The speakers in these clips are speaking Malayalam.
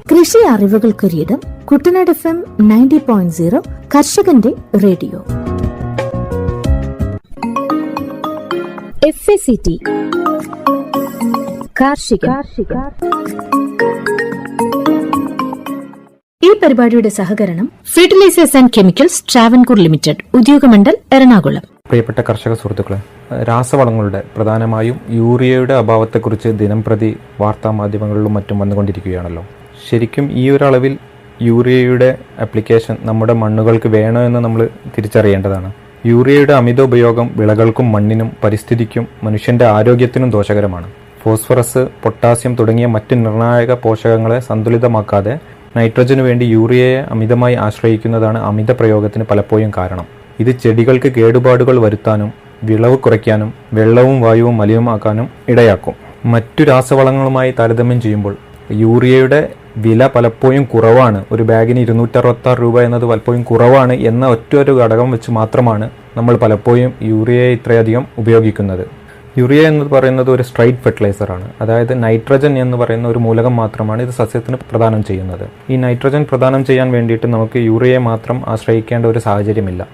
കൃഷി അറിവുകൾക്കൊരിടം കുട്ടനാട് FM 90.0 കർഷകന്റെ റേഡിയോ. FACT കാർഷിക. ഈ പരിപാടിയുടെ സഹകരണം Fertilisers and Chemicals Travancore Limited, Udyogamandal, Ernakulam. പ്രിയപ്പെട്ട കർഷക സുഹൃത്തുക്കളെ, രാസവളങ്ങളുടെ പ്രധാനമായും യൂറിയയുടെ അഭാവത്തെക്കുറിച്ച് ദിനംപ്രതി വാർത്താമാധ്യമങ്ങളിലും മറ്റും വന്നുകൊണ്ടിരിക്കുകയാണല്ലോ. ശരിക്കും ഈ ഒരു അളവിൽ യൂറിയയുടെ ആപ്ലിക്കേഷൻ നമ്മുടെ മണ്ണുകൾക്ക് വേണോ എന്ന് നമ്മൾ തിരിച്ചറിയേണ്ടതാണ്. യൂറിയയുടെ അമിത ഉപയോഗം വിളകൾക്കും മണ്ണിനും പരിസ്ഥിതിക്കും മനുഷ്യന്റെ ആരോഗ്യത്തിനും ദോഷകരമാണ്. ഫോസ്ഫറസ്, പൊട്ടാസ്യം തുടങ്ങിയ മറ്റ് നിർണായക പോഷകങ്ങളെ സന്തുലിതമാക്കാതെ നൈട്രജനു വേണ്ടി യൂറിയയെ അമിതമായി ആശ്രയിക്കുന്നതാണ് അമിത പ്രയോഗത്തിന് പലപ്പോഴും കാരണം. ഇത് ചെടികൾക്ക് കേടുപാടുകൾ വരുത്താനും വിളവ് കുറയ്ക്കാനും വെള്ളവും വായുവും മലിനമാക്കാനും ഇടയാക്കും. മറ്റു രാസവളങ്ങളുമായി താരതമ്യം ചെയ്യുമ്പോൾ യൂറിയയുടെ വില പലപ്പോഴും കുറവാണ്. ഒരു ബാഗിന് 266 രൂപ എന്നത് പലപ്പോഴും കുറവാണ് എന്ന ഒറ്റൊരു ഘടകം വെച്ച് മാത്രമാണ് നമ്മൾ പലപ്പോഴും യൂറിയയെ ഇത്രയധികം ഉപയോഗിക്കുന്നത്. യൂറിയ എന്ന് പറയുന്നത് ഒരു സ്ട്രൈറ്റ് ഫെർട്ടിലൈസറാണ്. അതായത് നൈട്രജൻ എന്ന് പറയുന്ന ഒരു മൂലകം മാത്രമാണ് ഇത് സസ്യത്തിന് പ്രദാനം ചെയ്യുന്നത്. ഈ നൈട്രജൻ പ്രദാനം ചെയ്യാൻ വേണ്ടിയിട്ട് നമുക്ക് യൂറിയയെ മാത്രം ആശ്രയിക്കേണ്ട ഒരു സാഹചര്യമില്ല.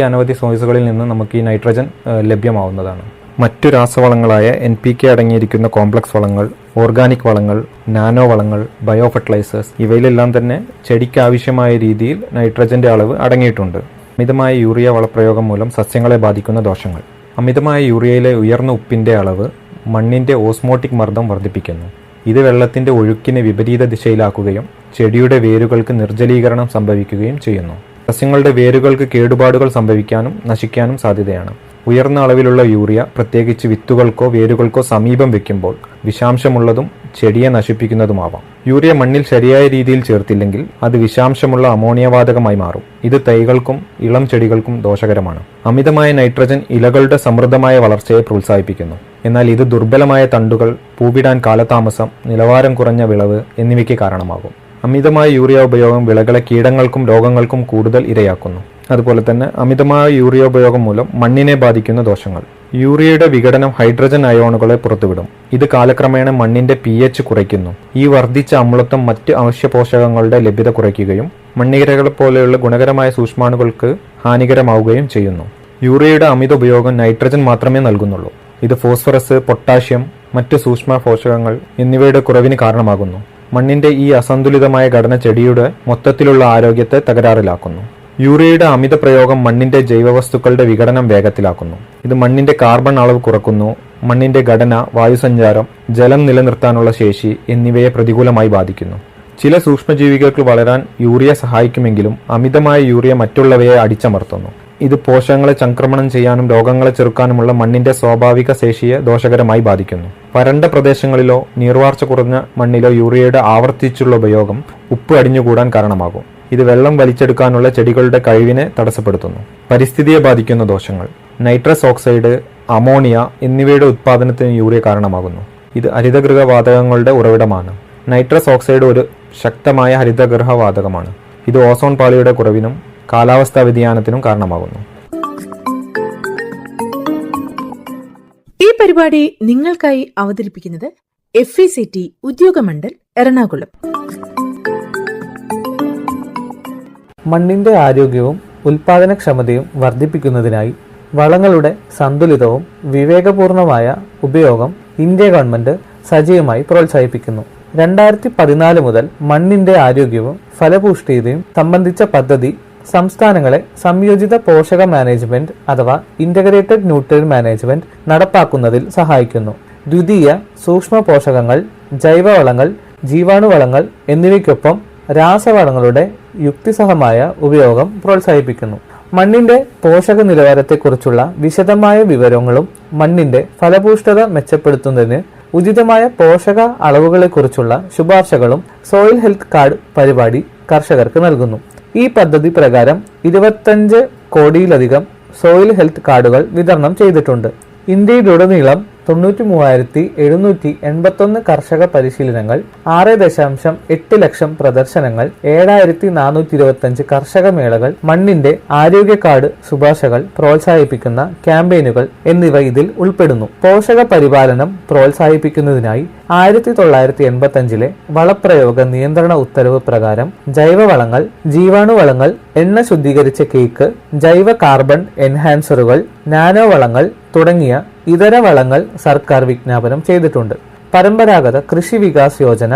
അനവധി സോഴ്സുകളിൽ നിന്ന് നമുക്ക് ഈ നൈട്രജൻ ലഭ്യമാവുന്നതാണ്. മറ്റു രാസവളങ്ങളായ NPK അടങ്ങിയിരിക്കുന്ന കോംപ്ലക്സ് വളങ്ങൾ, ഓർഗാനിക് വളങ്ങൾ, നാനോ വളങ്ങൾ, ബയോ ഫെർട്ടിലൈസേഴ്സ് ഇവയിലെല്ലാം തന്നെ ചെടിക്ക് ആവശ്യമായ രീതിയിൽ നൈട്രജന്റെ അളവ് അടങ്ങിയിട്ടുണ്ട്. അമിതമായ യൂറിയ വളപ്രയോഗം മൂലം സസ്യങ്ങളെ ബാധിക്കുന്ന ദോഷങ്ങൾ. അമിതമായ യൂറിയയിലെ ഉയർന്ന ഉപ്പിന്റെ അളവ് മണ്ണിന്റെ ഓസ്മോട്ടിക് മർദ്ദം വർദ്ധിപ്പിക്കുന്നു. ഇത് വെള്ളത്തിന്റെ ഒഴുക്കിനെ വിപരീത ദിശയിലാക്കുകയും ചെടിയുടെ വേരുകൾക്ക് നിർജ്ജലീകരണം സംഭവിക്കുകയും ചെയ്യുന്നു. സസ്യങ്ങളുടെ വേരുകൾക്ക് കേടുപാടുകൾ സംഭവിക്കാനും നശിക്കാനും സാധ്യതയാണ്. ഉയർന്ന അളവിലുള്ള യൂറിയ പ്രത്യേകിച്ച് വിത്തുകൾക്കോ വേരുകൾക്കോ സമീപം വെക്കുമ്പോൾ വിഷാംശമുള്ളതും ചെടിയെ നശിപ്പിക്കുന്നതുമാവാം. യൂറിയ മണ്ണിൽ ശരിയായ രീതിയിൽ ചേർത്തില്ലെങ്കിൽ അത് വിഷാംശമുള്ള അമോണിയ വാതകമായി മാറും. ഇത് തൈകൾക്കും ഇളം ചെടികൾക്കും ദോഷകരമാണ്. അമിതമായ നൈട്രജൻ ഇലകളുടെ സമൃദ്ധമായ വളർച്ചയെ പ്രോത്സാഹിപ്പിക്കുന്നു. എന്നാൽ ഇത് ദുർബലമായ തണ്ടുകൾ, പൂവിടാൻ കാലതാമസം, നിലവാരം കുറഞ്ഞ വിളവ് എന്നിവയ്ക്ക് കാരണമാകും. അമിതമായ യൂറിയ ഉപയോഗം വിളകളെ കീടങ്ങൾക്കും രോഗങ്ങൾക്കും കൂടുതൽ ഇരയാക്കുന്നു. അതുപോലെ തന്നെ അമിതമായ യൂറിയ ഉപയോഗം മൂലം മണ്ണിനെ ബാധിക്കുന്ന ദോഷങ്ങൾ. യൂറിയയുടെ വിഘടനം ഹൈഡ്രജൻ അയോണുകളെ പുറത്തുവിടും. ഇത് കാലക്രമേണ മണ്ണിന്റെ pH കുറയ്ക്കുന്നു. ഈ വർദ്ധിച്ച അമ്ലത്വം മറ്റ് അവശ്യ പോഷകങ്ങളുടെ ലഭ്യത കുറയ്ക്കുകയും മണ്ണിരകളെ പോലെയുള്ള ഗുണകരമായ സൂക്ഷ്മാണുക്കൾക്ക് ഹാനികരമാവുകയും ചെയ്യുന്നു. യൂറിയയുടെ അമിത ഉപയോഗം നൈട്രജൻ മാത്രമേ നൽകുന്നുള്ളൂ. ഇത് ഫോസ്ഫറസ്, പൊട്ടാഷ്യം, മറ്റ് സൂക്ഷ്മ പോഷകങ്ങൾ എന്നിവയുടെ കുറവിന് കാരണമാകുന്നു. മണ്ണിന്റെ ഈ അസന്തുലിതമായ ഘടന ചെടിയുടെ മൊത്തത്തിലുള്ള ആരോഗ്യത്തെ തകരാറിലാക്കുന്നു. യൂറിയയുടെ അമിത പ്രയോഗം മണ്ണിന്റെ ജൈവവസ്തുക്കളുടെ വിഘടനം വേഗത്തിലാക്കുന്നു. ഇത് മണ്ണിന്റെ കാർബൺ അളവ് കുറക്കുന്നു. മണ്ണിന്റെ ഘടന, വായുസഞ്ചാരം, ജലം നിലനിർത്താനുള്ള ശേഷി എന്നിവയെ പ്രതികൂലമായി ബാധിക്കുന്നു. ചില സൂക്ഷ്മജീവികൾക്ക് വളരാൻ യൂറിയ സഹായിക്കുമെങ്കിലും അമിതമായ യൂറിയ മറ്റുള്ളവയെ അടിച്ചമർത്തുന്നു. ഇത് പോഷകങ്ങളെ ചംക്രമണം ചെയ്യാനും രോഗങ്ങളെ ചെറുക്കാനുമുള്ള മണ്ണിന്റെ സ്വാഭാവിക ശേഷിയെ ദോഷകരമായി ബാധിക്കുന്നു. വരണ്ട പ്രദേശങ്ങളിലോ നീർവാർച്ച കുറഞ്ഞ മണ്ണിലോ യൂറിയയുടെ ആവർത്തിച്ചുള്ള ഉപയോഗം ഉപ്പ് അടിഞ്ഞുകൂടാൻ കാരണമാകും. ഇത് വെള്ളം വലിച്ചെടുക്കാനുള്ള ചെടികളുടെ കഴിവിനെ തടസ്സപ്പെടുത്തുന്നു. പരിസ്ഥിതിയെ ബാധിക്കുന്ന ദോഷങ്ങൾ. നൈട്രസ് ഓക്സൈഡ്, അമോണിയ എന്നിവയുടെ ഉത്പാദനത്തിന് യൂറിയ കാരണമാകുന്നു. ഇത് ഹരിതഗൃഹ വാതകങ്ങളുടെ ഉറവിടമാണ്. നൈട്രസ് ഓക്സൈഡ് ഒരു ശക്തമായ ഹരിതഗൃഹ വാതകമാണ്. ഇത് ഓസോൺ പാളിയുടെ കുറവിനും കാലാവസ്ഥാ വ്യതിയാനത്തിനും കാരണമാകുന്നു. ഈ പരിപാടി നിങ്ങൾക്കായി അവതരിപ്പിക്കുന്നത് FACT ഉദ്യോഗമണ്ഡൽ, എറണാകുളം. മണ്ണിന്റെ ആരോഗ്യവും ഉൽപാദനക്ഷമതയും വർദ്ധിപ്പിക്കുന്നതിനായി വളങ്ങളുടെ സന്തുലിതവും വിവേകപൂർണമായ ഉപയോഗം ഇന്ത്യ ഗവൺമെന്റ് സജീവമായി പ്രോത്സാഹിപ്പിക്കുന്നു. 2014 മുതൽ മണ്ണിന്റെ ആരോഗ്യവും ഫലപുഷ്ടിയും സംബന്ധിച്ച പദ്ധതി സംസ്ഥാനങ്ങളെ സംയോജിത പോഷക മാനേജ്മെന്റ് അഥവാ ഇന്റഗ്രേറ്റഡ് ന്യൂട്രിയൻ മാനേജ്മെന്റ് നടപ്പാക്കുന്നതിൽ സഹായിക്കുന്നു. ദ്വിതീയ സൂക്ഷ്മ പോഷകങ്ങൾ, ജൈവവളങ്ങൾ, ജീവാണുവളങ്ങൾ എന്നിവയ്ക്കൊപ്പം രാസവളങ്ങളുടെ യുക്തിസഹമായ ഉപയോഗം പ്രോത്സാഹിപ്പിക്കുന്നു. മണ്ണിന്റെ പോഷക നിലവാരത്തെക്കുറിച്ചുള്ള വിശദമായ വിവരങ്ങളും മണ്ണിന്റെ ഫലപുഷ്ടത മെച്ചപ്പെടുത്തുന്നതിന് ഉചിതമായ പോഷക അളവുകളെക്കുറിച്ചുള്ള ശുപാർശകളും സോയിൽ ഹെൽത്ത് കാർഡ് പരിപാടി കർഷകർക്ക് നൽകുന്നു. ഈ പദ്ധതി പ്രകാരം 25 കോടിയിലധികം സോയിൽ ഹെൽത്ത് കാർഡുകൾ വിതരണം ചെയ്തിട്ടുണ്ട്. ഇന്ത്യയിലുടനീളം 93,781 കർഷക പരിശീലനങ്ങൾ, 6.8 ലക്ഷം പ്രദർശനങ്ങൾ, 7,425 കർഷക മേളകൾ, മണ്ണിന്റെ ആരോഗ്യ കാർഡ് ശുപാർശകൾ പ്രോത്സാഹിപ്പിക്കുന്ന ക്യാമ്പയിനുകൾ എന്നിവ ഇതിൽ ഉൾപ്പെടുന്നു. പോഷക പരിപാലനം പ്രോത്സാഹിപ്പിക്കുന്നതിനായി 1985 വളപ്രയോഗ നിയന്ത്രണ ഉത്തരവ് പ്രകാരം ജൈവവളങ്ങൾ, ജീവാണുവളങ്ങൾ, എണ്ണ ശുദ്ധീകരിച്ച കേക്ക്, ജൈവ കാർബൺ എൻഹാൻസറുകൾ, നാനോ വളങ്ങൾ തുടങ്ങിയ ഇതര വളങ്ങൾ സർക്കാർ വിജ്ഞാപനം ചെയ്തിട്ടുണ്ട്. പരമ്പരാഗത കൃഷി വികാസ് യോജന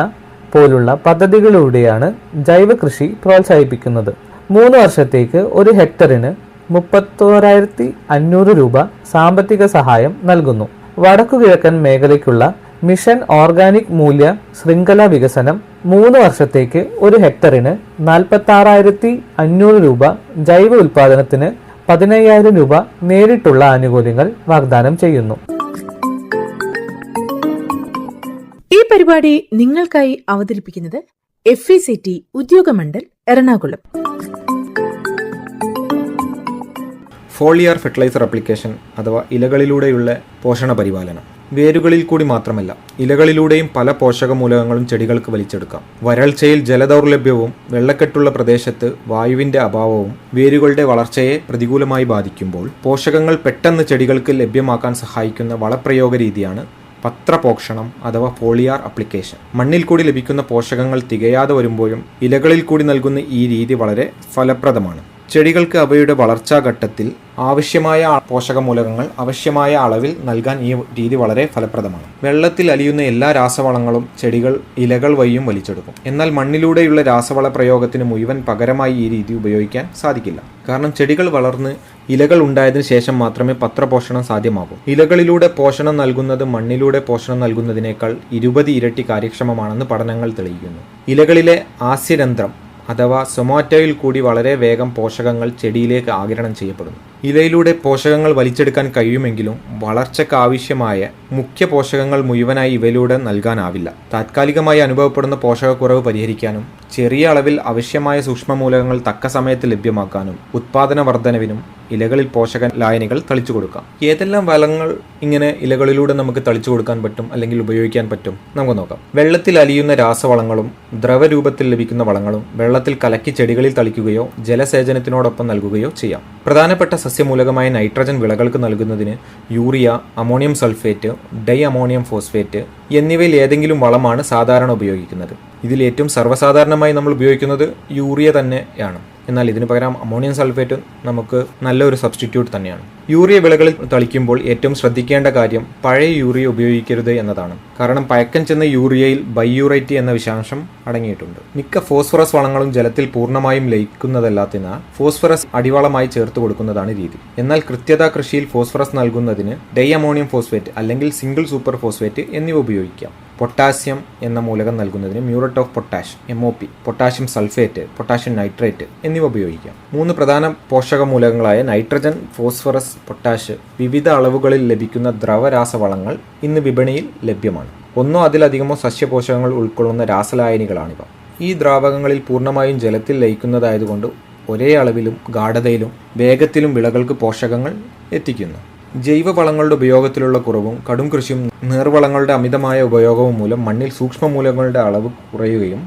പോലുള്ള പദ്ധതികളിലൂടെയാണ് ജൈവ കൃഷി പ്രോത്സാഹിപ്പിക്കുന്നത്. 3 വർഷത്തേക്ക് 1 ഹെക്ടറിന് 31,500 രൂപ സാമ്പത്തിക സഹായം നൽകുന്നു. വടക്കുകിഴക്കൻ മേഖലയ്ക്കുള്ള മിഷൻ ഓർഗാനിക് മൂല്യ ശൃംഖല വികസനം 3 വർഷത്തേക്ക് 1 ഹെക്ടറിന് 46,500 രൂപ, ജൈവ ഉൽപാദനത്തിന് 15,000 രൂപ നേരിട്ടുള്ള ആനുകൂല്യങ്ങൾ വാഗ്ദാനം ചെയ്യുന്നു. ഈ പരിപാടി നിങ്ങൾക്കായി അവതരിപ്പിക്കുന്നത് FECT Udyogamandal Ernakulam. Foliar fertiliser application അഥവാ ഇലകളിലൂടെയുള്ള പോഷണ പരിപാലനം. വേരുകളിൽ കൂടി മാത്രമല്ല, ഇലകളിലൂടെയും പല പോഷകമൂലകങ്ങളും ചെടികൾക്ക് വലിച്ചെടുക്കാം. വരൾച്ചയിൽ ജലദൗർലഭ്യവും വെള്ളക്കെട്ടുള്ള പ്രദേശത്ത് വായുവിന്റെ അഭാവവും വേരുകളുടെ വളർച്ചയെ പ്രതികൂലമായി ബാധിക്കുമ്പോൾ പോഷകങ്ങൾ പെട്ടെന്ന് ചെടികൾക്ക് ലഭ്യമാക്കാൻ സഹായിക്കുന്ന വളപ്രയോഗ രീതിയാണ് പത്രപോഷണം അഥവാ ഫോളിയാർ ആപ്ലിക്കേഷൻ. മണ്ണിൽ കൂടി ലഭിക്കുന്ന പോഷകങ്ങൾ തികയാതെ വരുമ്പോഴും ഇലകളിൽ കൂടി നൽകുന്ന ഈ രീതി വളരെ ഫലപ്രദമാണ്. ചെടികൾക്ക് അവയുടെ വളർച്ചാഘട്ടത്തിൽ ആവശ്യമായ പോഷകമൂലകങ്ങൾ ആവശ്യമായ അളവിൽ നൽകാൻ ഈ രീതി വളരെ ഫലപ്രദമാണ്. വെള്ളത്തിൽ അലിയുന്ന എല്ലാ രാസവളങ്ങളും ചെടികൾ ഇലകൾ വഴിയും വലിച്ചെടുക്കും. എന്നാൽ മണ്ണിലൂടെയുള്ള രാസവള പ്രയോഗത്തിന് മുഴുവൻ പകരമായി ഈ രീതി ഉപയോഗിക്കാൻ സാധിക്കില്ല. കാരണം ചെടികൾ വളർന്ന് ഇലകൾ ഉണ്ടായതിനു ശേഷം മാത്രമേ പത്രപോഷണം സാധ്യമാകൂ. ഇലകളിലൂടെ പോഷണം നൽകുന്നത് മണ്ണിലൂടെ പോഷണം നൽകുന്നതിനേക്കാൾ 20 ഇരട്ടി കാര്യക്ഷമമാണെന്ന് പഠനങ്ങൾ തെളിയിക്കുന്നു. ഇലകളിലെ ആസ്യരന്ധ്രം അഥവാ സൊമാറ്റോയിൽ കൂടി വളരെ വേഗം പോഷകങ്ങൾ ചെടിയിലേക്ക് ആഗിരണം ചെയ്യപ്പെടുന്നു. ഇലയിലൂടെ പോഷകങ്ങൾ വലിച്ചെടുക്കാൻ കഴിയുമെങ്കിലും വളർച്ചയ്ക്ക് ആവശ്യമായ മുഖ്യ പോഷകങ്ങൾ മുഴുവനായി ഇവയിലൂടെ നൽകാനാവില്ല. താത്കാലികമായി അനുഭവപ്പെടുന്ന പോഷകക്കുറവ് പരിഹരിക്കാനും ചെറിയ അളവിൽ ആവശ്യമായ സൂക്ഷ്മമൂലകങ്ങൾ തക്ക സമയത്ത് ലഭ്യമാക്കാനും ഉത്പാദന വർധനവിനും ഇലകളിൽ പോഷക ലായനികൾ തളിച്ചു കൊടുക്കാം. ഏതെല്ലാം വളങ്ങൾ ഇങ്ങനെ ഇലകളിലൂടെ നമുക്ക് തളിച്ചു കൊടുക്കാൻ പറ്റും അല്ലെങ്കിൽ ഉപയോഗിക്കാൻ പറ്റും നമുക്ക് നോക്കാം. വെള്ളത്തിൽ അലിയുന്ന രാസവളങ്ങളും ദ്രവരൂപത്തിൽ ലഭിക്കുന്ന വളങ്ങളും വെള്ളത്തിൽ കലക്കി ചെടികളിൽ തളിക്കുകയോ ജലസേചനത്തിനോടൊപ്പം നൽകുകയോ ചെയ്യാം. പ്രധാനപ്പെട്ട സസ്യമൂലകമായ നൈട്രജൻ വിളകൾക്ക് നൽകുന്നതിന് urea, ammonium sulphate, dye ammonium phosphate എന്നിവയിൽ ഏതെങ്കിലും വളമാണ് സാധാരണ ഉപയോഗിക്കുന്നത്. ഇതിൽ ഏറ്റവും സർവ്വസാധാരണമായി നമ്മൾ ഉപയോഗിക്കുന്നത് യൂറിയ തന്നെയാണ്. എന്നാൽ ഇതിന് പകരം അമോണിയം സൾഫേറ്റ് നമുക്ക് നല്ലൊരു സബ്സ്റ്റിറ്റ്യൂട്ട് തന്നെയാണ്. യൂറിയ വിളകളിൽ തളിക്കുമ്പോൾ ഏറ്റവും ശ്രദ്ധിക്കേണ്ട കാര്യം പഴയ യൂറിയ ഉപയോഗിക്കരുത് എന്നതാണ്. കാരണം പഴക്കം ചെന്ന യൂറിയയിൽ ബൈയൂറേറ്റ് എന്ന വിഷാംശം അടങ്ങിയിട്ടുണ്ട്. മിക്ക ഫോസ്ഫറസ് വളങ്ങളും ജലത്തിൽ പൂർണ്ണമായും ലയിക്കുന്നതല്ലാത്തതിനാൽ ഫോസ്ഫറസ് അടിവളമായി ചേർത്ത് കൊടുക്കുന്നതാണ് രീതി. എന്നാൽ കൃത്യത കൃഷിയിൽ ഫോസ്ഫറസ് നൽകുന്നതിന് ഡൈ അമോണിയം ഫോസ്ഫേറ്റ് അല്ലെങ്കിൽ സിംഗിൾ സൂപ്പർ ഫോസ്ഫേറ്റ് എന്നിവ ഉപയോഗിക്കാം. പൊട്ടാസ്യം എന്ന മൂലകം നൽകുന്നതിന് muriate of potash MOP, potassium sulphate, potassium nitrate എന്നിവ ഉപയോഗിക്കാം. 3 പ്രധാന പോഷക മൂലകങ്ങളായ നൈട്രജൻ, ഫോസ്ഫറസ്, പൊട്ടാഷ് വിവിധ അളവുകളിൽ ലഭിക്കുന്ന ദ്രവരാസവളങ്ങൾ ഇന്ന് വിപണിയിൽ ലഭ്യമാണ്. ഒന്നോ അതിലധികമോ സസ്യപോഷകങ്ങൾ ഉൾക്കൊള്ളുന്ന രാസലായനികളാണിവ. ഈ ദ്രാവകങ്ങളിൽ പൂർണ്ണമായും ജലത്തിൽ ലയിക്കുന്നതായതുകൊണ്ട് ഒരേ അളവിലും ഗാഢതയിലും വേഗത്തിലും വിളകൾക്ക് പോഷകങ്ങൾ എത്തിക്കുന്നു. ജൈവവളങ്ങളുടെ ഉപയോഗത്തിലുള്ള കുറവും കടും കൃഷിയും നീർവളങ്ങളുടെ അമിതമായ ഉപയോഗവും മൂലം മണ്ണിൽ സൂക്ഷ്മമൂലകങ്ങളുടെ അളവ് കുറയുകയും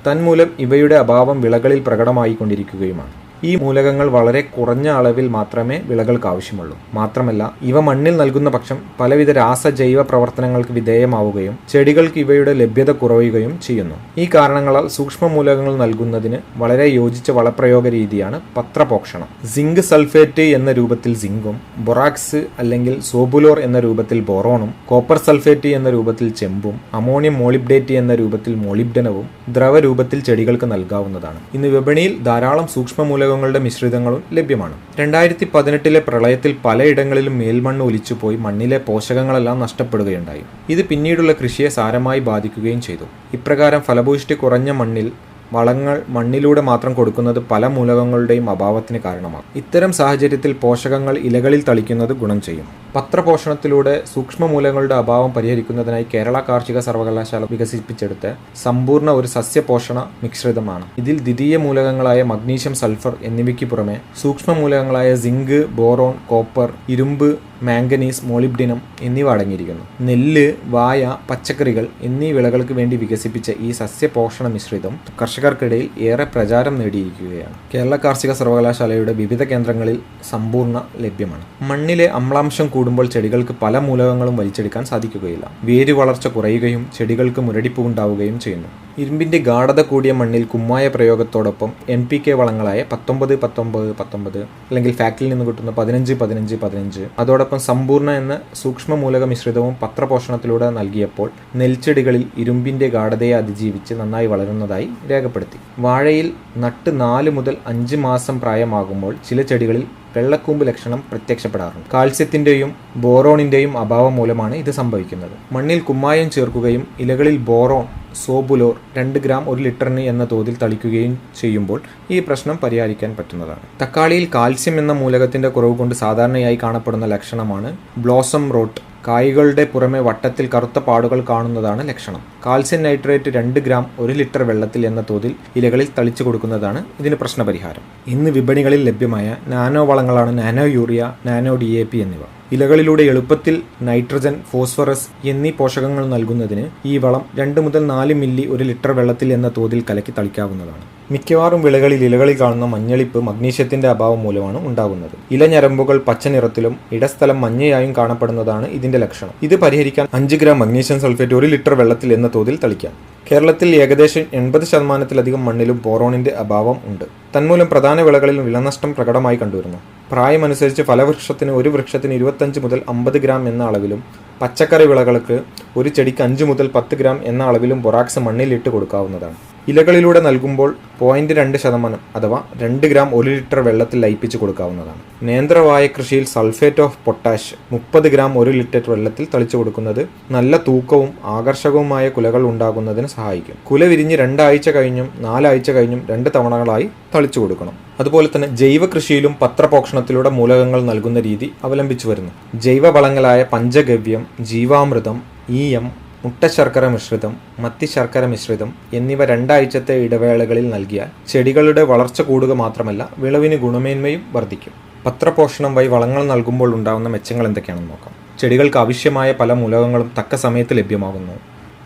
തന്മൂലം ഇവയുടെ അഭാവം വിളകളിൽ പ്രകടമായിക്കൊണ്ടിരിക്കുകയുമാണ്. ഈ മൂലകങ്ങൾ വളരെ കുറഞ്ഞ അളവിൽ മാത്രമേ വിളകൾക്ക് ആവശ്യമുള്ളൂ. മാത്രമല്ല ഇവ മണ്ണിൽ നൽകുന്ന പക്ഷം പലവിധ രാസജൈവ പ്രവർത്തനങ്ങൾക്ക് വിധേയമാവുകയും ചെടികൾക്ക് ഇവയുടെ ലഭ്യത കുറയുകയും ചെയ്യുന്നു. ഈ കാരണങ്ങളാൽ സൂക്ഷ്മമൂലകങ്ങൾ നൽകുന്നതിന് വളരെ യോജിച്ച വളപ്രയോഗ രീതിയാണ് പത്രപോഷണം. സിങ്ക് സൾഫേറ്റ് എന്ന രൂപത്തിൽ സിങ്കും, ബൊറാക്സ് അല്ലെങ്കിൽ സോബുലോർ എന്ന രൂപത്തിൽ ബോറോണും, കോപ്പർ സൾഫേറ്റ് എന്ന രൂപത്തിൽ ചെമ്പും, അമോണിയം മോളിബ്ഡേറ്റ് എന്ന രൂപത്തിൽ മോളിബ്ഡനവും ദ്രവരൂപത്തിൽ ചെടികൾക്ക് നൽകാവുന്നതാണ്. ഇന്ന് വിപണിയിൽ ധാരാളം സൂക്ഷ്മമൂലകങ്ങളുടെ മിശ്രിതങ്ങളും ലഭ്യമാണ്. 2018 പ്രളയത്തിൽ പലയിടങ്ങളിലും മേൽമണ്ണ് ഒലിച്ചുപോയി മണ്ണിലെ പോഷകങ്ങളെല്ലാം നഷ്ടപ്പെടുകയുണ്ടായി. ഇത് പിന്നീടുള്ള കൃഷിയെ സാരമായി ബാധിക്കുകയും ചെയ്തു. ഇപ്രകാരം ഫലഭൂയിഷ്ടി കുറഞ്ഞ മണ്ണിൽ വളങ്ങൾ മണ്ണിലൂടെ മാത്രം കൊടുക്കുന്നത് പല മൂലകങ്ങളുടെയും അഭാവത്തിന് കാരണമാകും. ഇത്തരം സാഹചര്യത്തിൽ പോഷകങ്ങൾ ഇലകളിൽ തളിക്കുന്നത് ഗുണം ചെയ്യും. പത്രപോഷണത്തിലൂടെ സൂക്ഷ്മമൂലകങ്ങളുടെ അഭാവം പരിഹരിക്കുന്നതിനായി കേരള കാർഷിക സർവകലാശാല വികസിപ്പിച്ചെടുത്ത സമ്പൂർണ്ണ ഒരു സസ്യപോഷണ മിശ്രിതമാണ്. ഇതിൽ ദ്വിതീയ മൂലകങ്ങളായ മഗ്നീഷ്യം, സൾഫർ എന്നിവയ്ക്ക് പുറമെ സൂക്ഷ്മമൂലകങ്ങളായ സിങ്ക്, ബോറോൺ, കോപ്പർ, ഇരുമ്പ്, മാംഗനീസ്, മോളിബ്ഡിനം എന്നിവ അടങ്ങിയിരിക്കുന്നു. നെല്ല്, വായ, പച്ചക്കറികൾ എന്നീ വിളകൾക്ക് വേണ്ടി വികസിപ്പിച്ച ഈ സസ്യപോഷണ മിശ്രിതം കർഷകർക്കിടയിൽ ഏറെ പ്രചാരം നേടിയിരിക്കുകയാണ്. കേരള കാർഷിക സർവകലാശാലയുടെ വിവിധ കേന്ദ്രങ്ങളിൽ സമ്പൂർണ്ണ ലഭ്യമാണ്. മണ്ണിലെ അമ്ലാംശം കൂടുമ്പോൾ ചെടികൾക്ക് പല മൂലകങ്ങളും വലിച്ചെടുക്കാൻ സാധിക്കുകയില്ല. വേര് വളർച്ച കുറയുകയും ചെടികൾക്ക് മുരടിപ്പ് ഉണ്ടാവുകയും ചെയ്യുന്നു. ഇരുമ്പിന്റെ ഗാഢത കൂടിയ മണ്ണിൽ കുമ്മായ പ്രയോഗത്തോടൊപ്പം NPK വളങ്ങളായ 19-19-19 അല്ലെങ്കിൽ ഫാക്ടറിയിൽ നിന്ന് കിട്ടുന്ന 15-15-15 അതോടൊപ്പം സമ്പൂർണ്ണ എന്ന സൂക്ഷ്മ മൂലക മിശ്രിതവും പത്രപോഷണത്തിലൂടെ നൽകിയപ്പോൾ നെൽച്ചെടികളിൽ ഇരുമ്പിന്റെ ഗാഢതയെ അതിജീവിച്ച് നന്നായി വളരുന്നതായി രേഖപ്പെടുത്തി. വാഴയിൽ നട്ട് 4 മുതൽ 5 മാസം പ്രായമാകുമ്പോൾ ചില ചെടികളിൽ വെള്ളക്കൂമ്പ് ലക്ഷണം പ്രത്യക്ഷപ്പെടാറുണ്ട്. കാൽസ്യത്തിന്റെയും ബോറോണിന്റെയും അഭാവം മൂലമാണ് ഇത് സംഭവിക്കുന്നത്. മണ്ണിൽ കുമ്മായം ചേർക്കുകയും ഇലകളിൽ ബോറോൺ, സോബുലോർ 2 ഗ്രാം 1 ലിറ്ററിന് എന്ന തോതിൽ തളിക്കുകയും ചെയ്യുമ്പോൾ ഈ പ്രശ്നം പരിഹരിക്കാൻ പറ്റുന്നതാണ്. തക്കാളിയിൽ കാൽസ്യം എന്ന മൂലകത്തിന്റെ കുറവ് കൊണ്ട് സാധാരണയായി കാണപ്പെടുന്ന ലക്ഷണമാണ് ബ്ലോസം റോട്ട്. കായ്കളുടെ പുറമെ വട്ടത്തിൽ കറുത്ത പാടുകൾ കാണുന്നതാണ് ലക്ഷണം. കാൽസ്യം നൈട്രേറ്റ് 2 ഗ്രാം 1 ലിറ്റർ വെള്ളത്തിൽ എന്ന തോതിൽ ഇലകളിൽ തളിച്ചു കൊടുക്കുന്നതാണ് ഇതിന് പ്രശ്നപരിഹാരം. ഇന്ന് വിപണികളിൽ ലഭ്യമായ നാനോ വളങ്ങളാണ് നാനോ യൂറിയ, നാനോ DAP എന്നിവ. ഇലകളിലൂടെ എളുപ്പത്തിൽ നൈട്രജൻ, ഫോസ്ഫറസ് എന്നീ പോഷകങ്ങൾ നൽകുന്നതിന് ഈ വളം 2 മുതൽ 4 മില്ലി 1 ലിറ്റർ വെള്ളത്തിൽ എന്ന തോതിൽ കലക്കി തളിക്കാവുന്നതാണ്. മിക്കവാറും ഇലകളിൽ കാണുന്ന മഞ്ഞളിപ്പ് മഗ്നീഷ്യത്തിന്റെ അഭാവം മൂലമാണ് ഉണ്ടാകുന്നത്. ഇലഞരമ്പുകൾ പച്ച നിറത്തിലും ഇടസ്ഥലം മഞ്ഞയായും കാണപ്പെടുന്നതാണ് ഇതിന്റെ ലക്ഷണം. ഇത് പരിഹരിക്കാൻ 5 ഗ്രാം മഗ്നീഷ്യം സൾഫേറ്റ് 1 ലിറ്റർ വെള്ളത്തിൽ എന്ന തോതിൽ തളിക്കാം. കേരളത്തിൽ ഏകദേശം 80% മണ്ണിലും ബോറോണിന്റെ അഭാവം ഉണ്ട്. തന്മൂലം പ്രധാന വിളകളിൽ വിളനഷ്ടം പ്രകടമായി കണ്ടുവരുന്നു. പ്രായമനുസരിച്ച് ഫലവൃക്ഷത്തിന് ഒരു വൃക്ഷത്തിന് 25 മുതൽ 50 ഗ്രാം എന്ന അളവിലും പച്ചക്കറി വിളകൾക്ക് ഒരു ചെടിക്ക് 5 മുതൽ 10 ഗ്രാം എന്ന അളവിലും ബൊറാക്സ് മണ്ണിലിട്ട് കൊടുക്കാവുന്നതാണ്. ഇലകളിലൂടെ നൽകുമ്പോൾ 0.2% അഥവാ 2 ഗ്രാം 1 ലിറ്റർ വെള്ളത്തിൽ ലയിപ്പിച്ച് കൊടുക്കാവുന്നതാണ്. നേന്ത്രവായ കൃഷിയിൽ sulphate of potash 30 gram 1 litre വെള്ളത്തിൽ തളിച്ചു കൊടുക്കുന്നത് നല്ല തൂക്കവും ആകർഷകവുമായ കുലകൾ ഉണ്ടാകുന്നതിന് സഹായിക്കും. കുല വിരിഞ്ഞ് 2 ആഴ്ച കഴിഞ്ഞും 4 ആഴ്ച കഴിഞ്ഞും 2 തവണകളായി തളിച്ചു കൊടുക്കണം. അതുപോലെ തന്നെ ജൈവ കൃഷിയിലും പത്രപോഷണത്തിലൂടെ മൂലകങ്ങൾ നൽകുന്ന രീതി അവലംബിച്ചു വരുന്നു. ജൈവ വളങ്ങളായ പഞ്ചഗവ്യം, ജീവാമൃതം, EM, മുട്ടശർക്കര മിശ്രിതം, മത്തിശർക്കര മിശ്രിതം എന്നിവ 2 ആഴ്ചത്തെ ഇടവേളകളിൽ നൽകിയാൽ ചെടികളുടെ വളർച്ച കൂടുക മാത്രമല്ല വിളവിന് ഗുണമേന്മയും വർദ്ധിക്കും. പത്രപോഷണം വഴി വളങ്ങൾ നൽകുമ്പോൾ ഉണ്ടാകുന്ന മെച്ചങ്ങൾ എന്തൊക്കെയാണെന്ന് നോക്കാം. ചെടികൾക്ക് ആവശ്യമായ പല മൂലകങ്ങളും തക്ക സമയത്ത് ലഭ്യമാകുന്നു.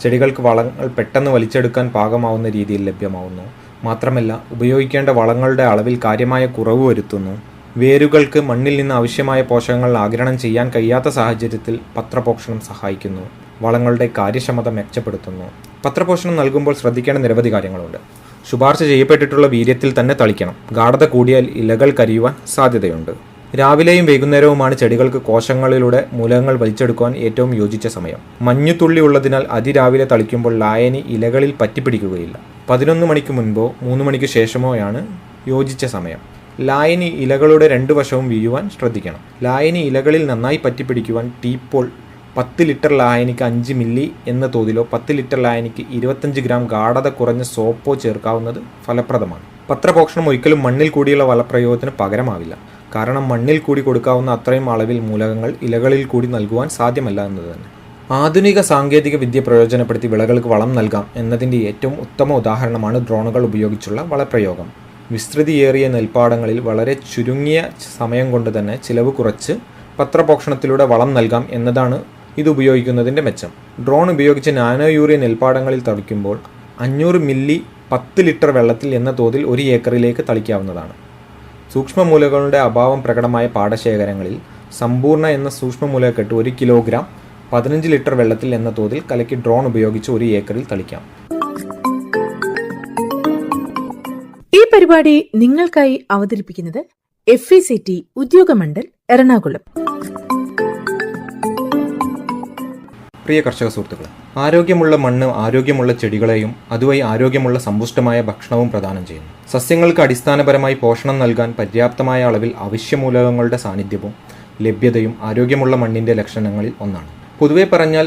ചെടികൾക്ക് വളങ്ങൾ പെട്ടെന്ന് വലിച്ചെടുക്കാൻ പാകമാവുന്ന രീതിയിൽ ലഭ്യമാവുന്നു. മാത്രമല്ല ഉപയോഗിക്കേണ്ട വളങ്ങളുടെ അളവിൽ കാര്യമായ കുറവ് വരുത്തുന്നു. വേരുകൾക്ക് മണ്ണിൽ നിന്ന് ആവശ്യമായ പോഷകങ്ങൾ ആഗിരണം ചെയ്യാൻ കഴിയാത്ത സാഹചര്യത്തിൽ പത്രപോഷണം സഹായിക്കുന്നു. വളങ്ങളുടെ കാര്യക്ഷമത മെച്ചപ്പെടുത്തുന്നു. പത്രപോഷണം നൽകുമ്പോൾ ശ്രദ്ധിക്കേണ്ട നിരവധി കാര്യങ്ങളുണ്ട്. ശുപാർശ ചെയ്യപ്പെട്ടിട്ടുള്ള വീര്യത്തിൽ തന്നെ തളിക്കണം. ഗാഢത കൂടിയാൽ ഇലകൾ കരിയുവാൻ സാധ്യതയുണ്ട്. രാവിലെയും വൈകുന്നേരവുമാണ് ചെടികൾക്ക് കോശങ്ങളിലൂടെ മൂലകങ്ങൾ വലിച്ചെടുക്കുവാൻ ഏറ്റവും യോജിച്ച സമയം. മഞ്ഞുതുള്ളി ഉള്ളതിനാൽ അതിരാവിലെ തളിക്കുമ്പോൾ ലായനി ഇലകളിൽ പറ്റിപ്പിടിക്കുകയില്ല. 11 മണിക്ക് മുൻപോ 3 മണിക്ക് ശേഷമോയാണ് യോജിച്ച സമയം. ലായനി ഇലകളുടെ 2 വശവും വീഴുവാൻ ശ്രദ്ധിക്കണം. ലായനി ഇലകളിൽ നന്നായി പറ്റിപ്പിടിക്കുവാൻ ടീപ്പോൾ 10 ലിറ്റർ ലായനിക്ക് 5 മില്ലി എന്ന തോതിലോ 10 ലിറ്റർ ലായനിക്ക് 25 ഗ്രാം ഗാഢത കുറഞ്ഞ സോപ്പോ ചേർക്കാവുന്നത് ഫലപ്രദമാണ്. പത്രപോഷണം ഒരിക്കലും മണ്ണിൽ കൂടിയുള്ള വളപ്രയോഗത്തിന് പകരമാവില്ല. കാരണം മണ്ണിൽ കൂടി കൊടുക്കാവുന്ന അത്രയും അളവിൽ മൂലകങ്ങൾ ഇലകളിൽ കൂടി നൽകുവാൻ സാധ്യമല്ല എന്നത് തന്നെ. ആധുനിക സാങ്കേതിക വിദ്യ പ്രയോജനപ്പെടുത്തി വിളകൾക്ക് വളം നൽകാം എന്നതിൻ്റെ ഏറ്റവും ഉത്തമ ഉദാഹരണമാണ് ഡ്രോണുകൾ ഉപയോഗിച്ചുള്ള വളപ്രയോഗം. വിസ്തൃതിയേറിയ നെൽപ്പാടങ്ങളിൽ വളരെ ചുരുങ്ങിയ സമയം കൊണ്ട് തന്നെ ചിലവ് കുറച്ച് പത്രപോഷണത്തിലൂടെ വളം നൽകാം എന്നതാണ് ഇത് ഉപയോഗിക്കുന്നതിൻ്റെ മെച്ചം. ഡ്രോൺ ഉപയോഗിച്ച് നാനോ യൂറിയ നെൽപ്പാടങ്ങളിൽ തളിക്കുമ്പോൾ 500 മില്ലി 10 ലിറ്റർ വെള്ളത്തിൽ എന്ന തോതിൽ 1 ഏക്കറിലേക്ക് തളിക്കാവുന്നതാണ്. സൂക്ഷ്മമൂലകളുടെ അഭാവം പ്രകടമായ പാടശേഖരങ്ങളിൽ സമ്പൂർണ്ണ എന്ന സൂക്ഷ്മമൂലക്കെട്ട് 1 കിലോഗ്രാം 15 ലിറ്റർ വെള്ളത്തിൽ എന്ന തോതിൽ കലക്കി ഡ്രോൺ ഉപയോഗിച്ച് 1 ഏക്കറിൽ തളിക്കാം. ഈ പരിപാടി നിങ്ങൾക്കായി അവതരിപ്പിക്കുന്നത് FECT ഉദ്യോഗമണ്ഡൽ എറണാകുളം. പ്രിയ കർഷക സുഹൃത്തുക്കളെ, ആരോഗ്യമുള്ള മണ്ണ് ആരോഗ്യമുള്ള ചെടികളെയും അതുവഴി ആരോഗ്യമുള്ള സമ്പുഷ്ടമായ ഭക്ഷണവും പ്രദാനം ചെയ്യുന്നു. സസ്യങ്ങൾക്ക് അടിസ്ഥാനപരമായി പോഷണം നൽകാൻ പര്യാപ്തമായ അളവിൽ അവശ്യമൂലകങ്ങളുടെ സാന്നിധ്യവും ലഭ്യതയും ആരോഗ്യമുള്ള മണ്ണിൻ്റെ ലക്ഷണങ്ങളിൽ ഒന്നാണ്. പൊതുവെ പറഞ്ഞാൽ